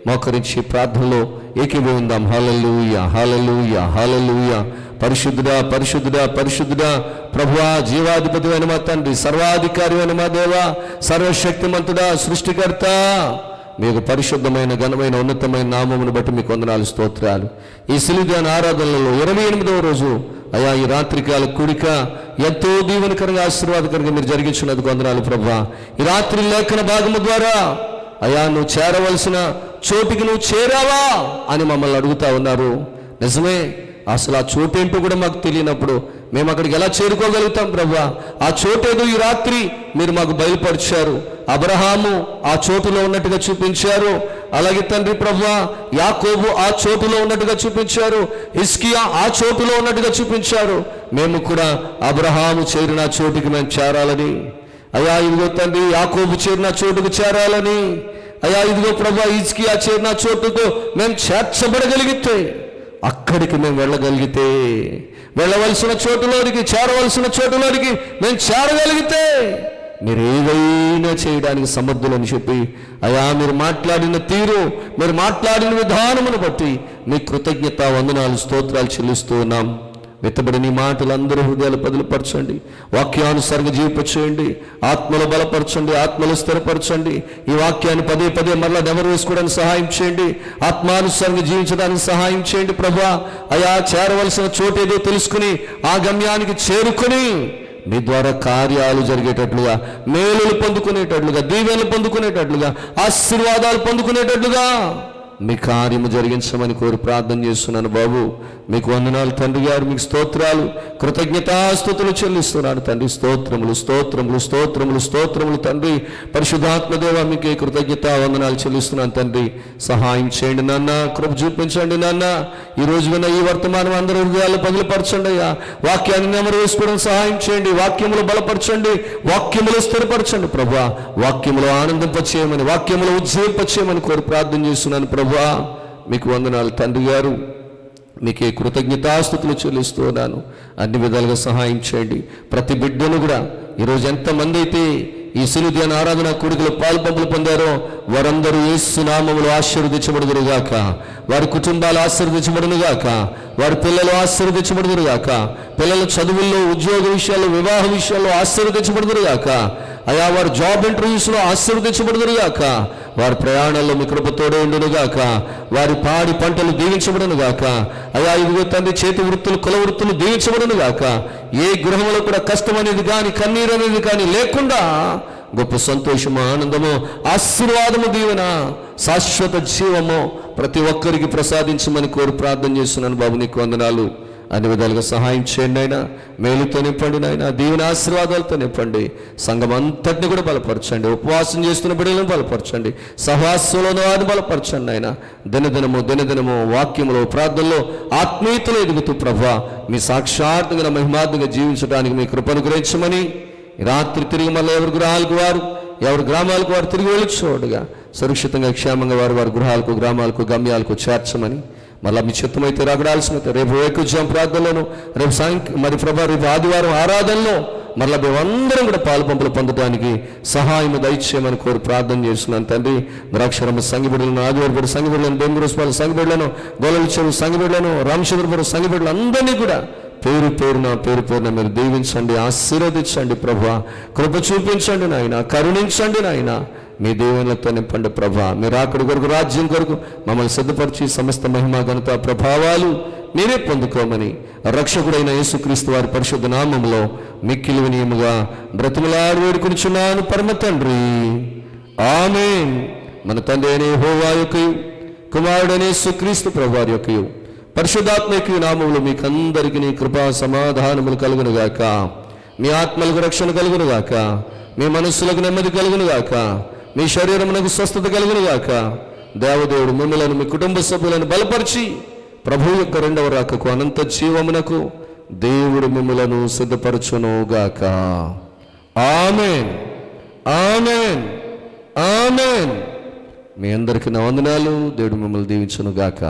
మోకరించి ప్రార్థనలో ఏకీభవిందాం. హల్లెలూయా, హల్లెలూయా, హల్లెలూయా. పరిశుద్ధుడా, పరిశుద్ధుడా, పరిశుద్ధుడా ప్రభువా, జీవాధిపతి అయిన మా తండ్రి, సర్వాధికారి అయిన మా దేవా, సర్వశక్తిమంతుడా, సృష్టికర్త, మీకు పరిశుద్ధమైన ఘనమైన ఉన్నతమైన నామమును బట్టి మీకు వందనాలు, స్తోత్రాలు. ఈ సిలువ ఆరాధనలలో 28వ రోజు అయా ఈ రాత్రికాల కూడిక ఎంతో దీవెనకరంగా ఆశీర్వాదకరంగా మీరు జరిగించినందుకు వందనాలు ప్రభువా. ఈ రాత్రి లేఖన భాగము ద్వారా అయా నువ్వు చేరవలసిన చోటికి నువ్వు చేరావా అని మమ్మల్ని అడుగుతా ఉన్నారు. నిజమే, అసలు ఆ చోటేంటో కూడా మాకు తెలియనప్పుడు మేము అక్కడికి ఎలా చేరుకోగలుగుతాం ప్రభువా? ఆ చోటేదో ఈ రాత్రి మీరు మాకు బయలుపరిచారు. అబ్రహాము ఆ చోటులో ఉన్నట్టుగా చూపించారు. అలాగే తండ్రి ప్రభువా, యాకోబు ఆ చోటులో ఉన్నట్టుగా చూపించారు. హిజ్కియా ఆ చోటులో ఉన్నట్టుగా చూపించారు. మేము కూడా అబ్రహాము చేరిన చోటుకి మేము చేరాలని, అయా ఇదిగో తండ్రి యాకోబు చేరిన చోటుకు చేరాలని, అయా ఇదిగో ప్రభువా హిజ్కియా చేరిన చోటుకు మేము చేర్చబడగలిగితే, అక్కడికి మేము వెళ్ళగలిగితే, వెళ్ళవలసిన చోటులోనికి, చేరవలసిన చోటులోనికి మేము చేరగలిగితే మీరు ఏదైనా చేయడానికి సమర్థులని చెప్పి అయా మీరు మాట్లాడిన తీరు, మీరు మాట్లాడిన విధానమును బట్టి మీ కృతజ్ఞత వందనాలు, స్తోత్రాలు చెల్లిస్తూ ఉన్నాం. వెత్తబడి నీ మాటలు అందరూ హృదయాలు బదులుపరచండి, వాక్యానుసారంగా జీవింపచేయండి, ఆత్మలో బలపరచండి, ఆత్మలో స్థిరపరచండి. ఈ వాక్యాన్ని పదే పదే మరలా నెమరు వేసుకోవడానికి సహాయం చేయండి, ఆత్మానుసారంగా జీవించడానికి సహాయం చేయండి ప్రభువా. అయా చేరవలసిన చోటేదో తెలుసుకుని ఆ గమ్యానికి చేరుకుని మీ ద్వారా కార్యాలు జరిగేటట్లుగా, మేలులు పొందుకునేటట్లుగా, దీవెనలు పొందుకునేటట్లుగా, ఆశీర్వాదాలు పొందుకునేటట్లుగా మీ కార్యము జరిగించమని కోరి ప్రార్థన చేస్తున్నాను బాబు. మీకు వందనాలు తండ్రి గారు, మీకు స్తోత్రాలు, కృతజ్ఞతాస్తుతులు చెల్లిస్తున్నాను తండ్రి. స్తోత్రములు, స్తోత్రములు, స్తోత్రములు, స్తోత్రములు తండ్రి. పరిశుద్ధాత్మదేవ మీకే కృతజ్ఞత వందనాలు చెల్లిస్తున్నాను తండ్రి. సహాయం చేయండి నాన్న, కృప చూపించండి నాన్న. ఈ రోజు విన్న ఈ వర్తమానం అందరూ హృదయాలు పగిలిపరచండి అయ్యా. వాక్యాన్ని నెమరు వేసుకోవడం సహాయం చేయండి, వాక్యములు బలపరచండి, వాక్యములు స్థిరపరచండి ప్రభువా. వాక్యములు ఆనందింపచేయమని, వాక్యములు ఉజ్జీవింపచేయమని కోరి ప్రార్థన చేస్తున్నాను ప్రభువా. మీకు వందనాలు తండ్రి గారు, మీకే కృతజ్ఞతాస్తుతులు చెల్లిస్తున్నాను. అన్ని విధాలుగా సహాయం చేయండి. ప్రతి బిడ్డను కూడా ఈరోజు ఎంతమంది అయితే ఈ సిలువ ఆరాధన కూడికలో పాల్పంపులు పొందారో వారందరూ యేసు నామములో ఆశీర్వదించబడుదురుగాక, వారి కుటుంబాలు ఆశీర్వదించబడునుగాక, వారి పిల్లలు ఆశీర్వదించబడుదురుగాక, పిల్లల చదువుల్లో, ఉద్యోగ విషయాల్లో, వివాహ విషయాల్లో ఆశీర్వదించబడుదురుగాక, అయా వారి జాబ్ ఇంటర్వ్యూస్లో ఆశీర్వదించబడుదురుగాక, వారి ప్రయాణాల్లో మీ కృపతోడే ఉండునుగాక, వారి పాడి పంటలు దీవించబడునుగాక, అయా ఇదిగో తండ్రి చేతి వృత్తులు, కుల వృత్తులు దీవించబడునుగాక. ఏ గృహంలో కూడా కష్టం అనేది కానీ, కన్నీరు అనేది కానీ లేకుండా గొప్ప సంతోషము, ఆనందము, ఆశీర్వాదము, దీవెన, శాశ్వత జీవము ప్రతి ఒక్కరికి ప్రసాదించమని కోరి ప్రార్థన చేస్తున్నాను బాబు. నీకు వందనాలు. అన్ని విధాలుగా సహాయం చేయండి అయినా, మేలుతో నింపండి నాయన, దీవెన ఆశీర్వాదాలతో నింపండి. సంఘం అంతటిని కూడా బలపరచండి, ఉపవాసం చేస్తున్న బిడ్డలను బలపరచండి, సహవాసంలో వారిని బలపరచండి ఆయన. దినదినము దినదినము వాక్యములో, ప్రార్థనలో, ఆత్మీయతలో ఎదుగుతూ ప్రభువా మీ సాక్షాత్తుగా మహిమార్థంగా జీవించడానికి మీ కృపను గ్రహించమని, రాత్రి తిరిగి మళ్ళీ ఎవరి గృహాలకు వారు, ఎవరి గ్రామాలకు వారు తిరిగి వెళ్ళొచ్చుగా సురక్షితంగా క్షేమంగా వారు వారి గృహాలకు, గ్రామాలకు, గమ్యాలకు చేర్చమని, మళ్ళీ మీ చిత్తమైతే రగడాల్సినైతే రేపు ఏకజాం ప్రార్థనలోను, రేపు మరి ప్రభా రేపు ఆదివారం ఆరాధనలో మళ్ళీ మేమందరం కూడా పాలుపంపులు పొందడానికి సహాయం దయచేయమని కోరి ప్రార్థన చేస్తున్నాను తండ్రి. ద్రాక్షరమ్మ సంఘబిడ్డలను, ఆదివారపురం సంఘబిడ్డలను, బెంగురుస్పాల సంఘబిడ్డలను, గోలల చెరువు సంఘబిడ్డలను, రామచంద్రపురం సంఘబిడ్డలు అందరినీ కూడా పేరు పేరున మీరు దీవించండి, ఆశీర్వదించండి ప్రభువా. కృప చూపించండి నాయన, కరుణించండి నాయన. మీ దేవునితో నింపండి ప్రభా. మీరు అక్కడి కొరకు, రాజ్యం కొరకు మమ్మల్ని సిద్ధపరిచి సమస్త మహిమ, ఘనత, ప్రభావాలు మీరే పొందుకోమని రక్షకుడైన యేసుక్రీస్తు వారి పరిశుద్ధ నామములో మిక్కిలి వినయముగా బ్రతిమలాడి వేడుకొనిచున్నాను పరమ తండ్రి, ఆమేన్. మన తండ్రి అయిన యెహోవా యొక్కయు, కుమారుడైన యేసుక్రీస్తు ప్రభువారి యొక్కయు, పరిశుద్ధాత్మ యొక్క నామములో మీకందరికీ కృపా సమాధానములు కలుగునుగాక. మీ ఆత్మలకు రక్షణ కలుగును గాక, మీ మనస్సులకు నెమ్మది కలుగును గాక, మీ శరీరమునకు స్వస్థత కలుగును గాక. దేవదేవుడు మిమ్మలను మీ కుటుంబ సభ్యులను బలపరిచి ప్రభు యొక్క రెండవ రాకకు అనంత జీవమునకు దేవుడు మిమ్మలను సిద్ధపరచును గాక. ఆమేన్, ఆమేన్, ఆమేన్. మీ అందరికీ నా వందనాలు. దేవుడు మిమ్మల్ని దీవించును గాక.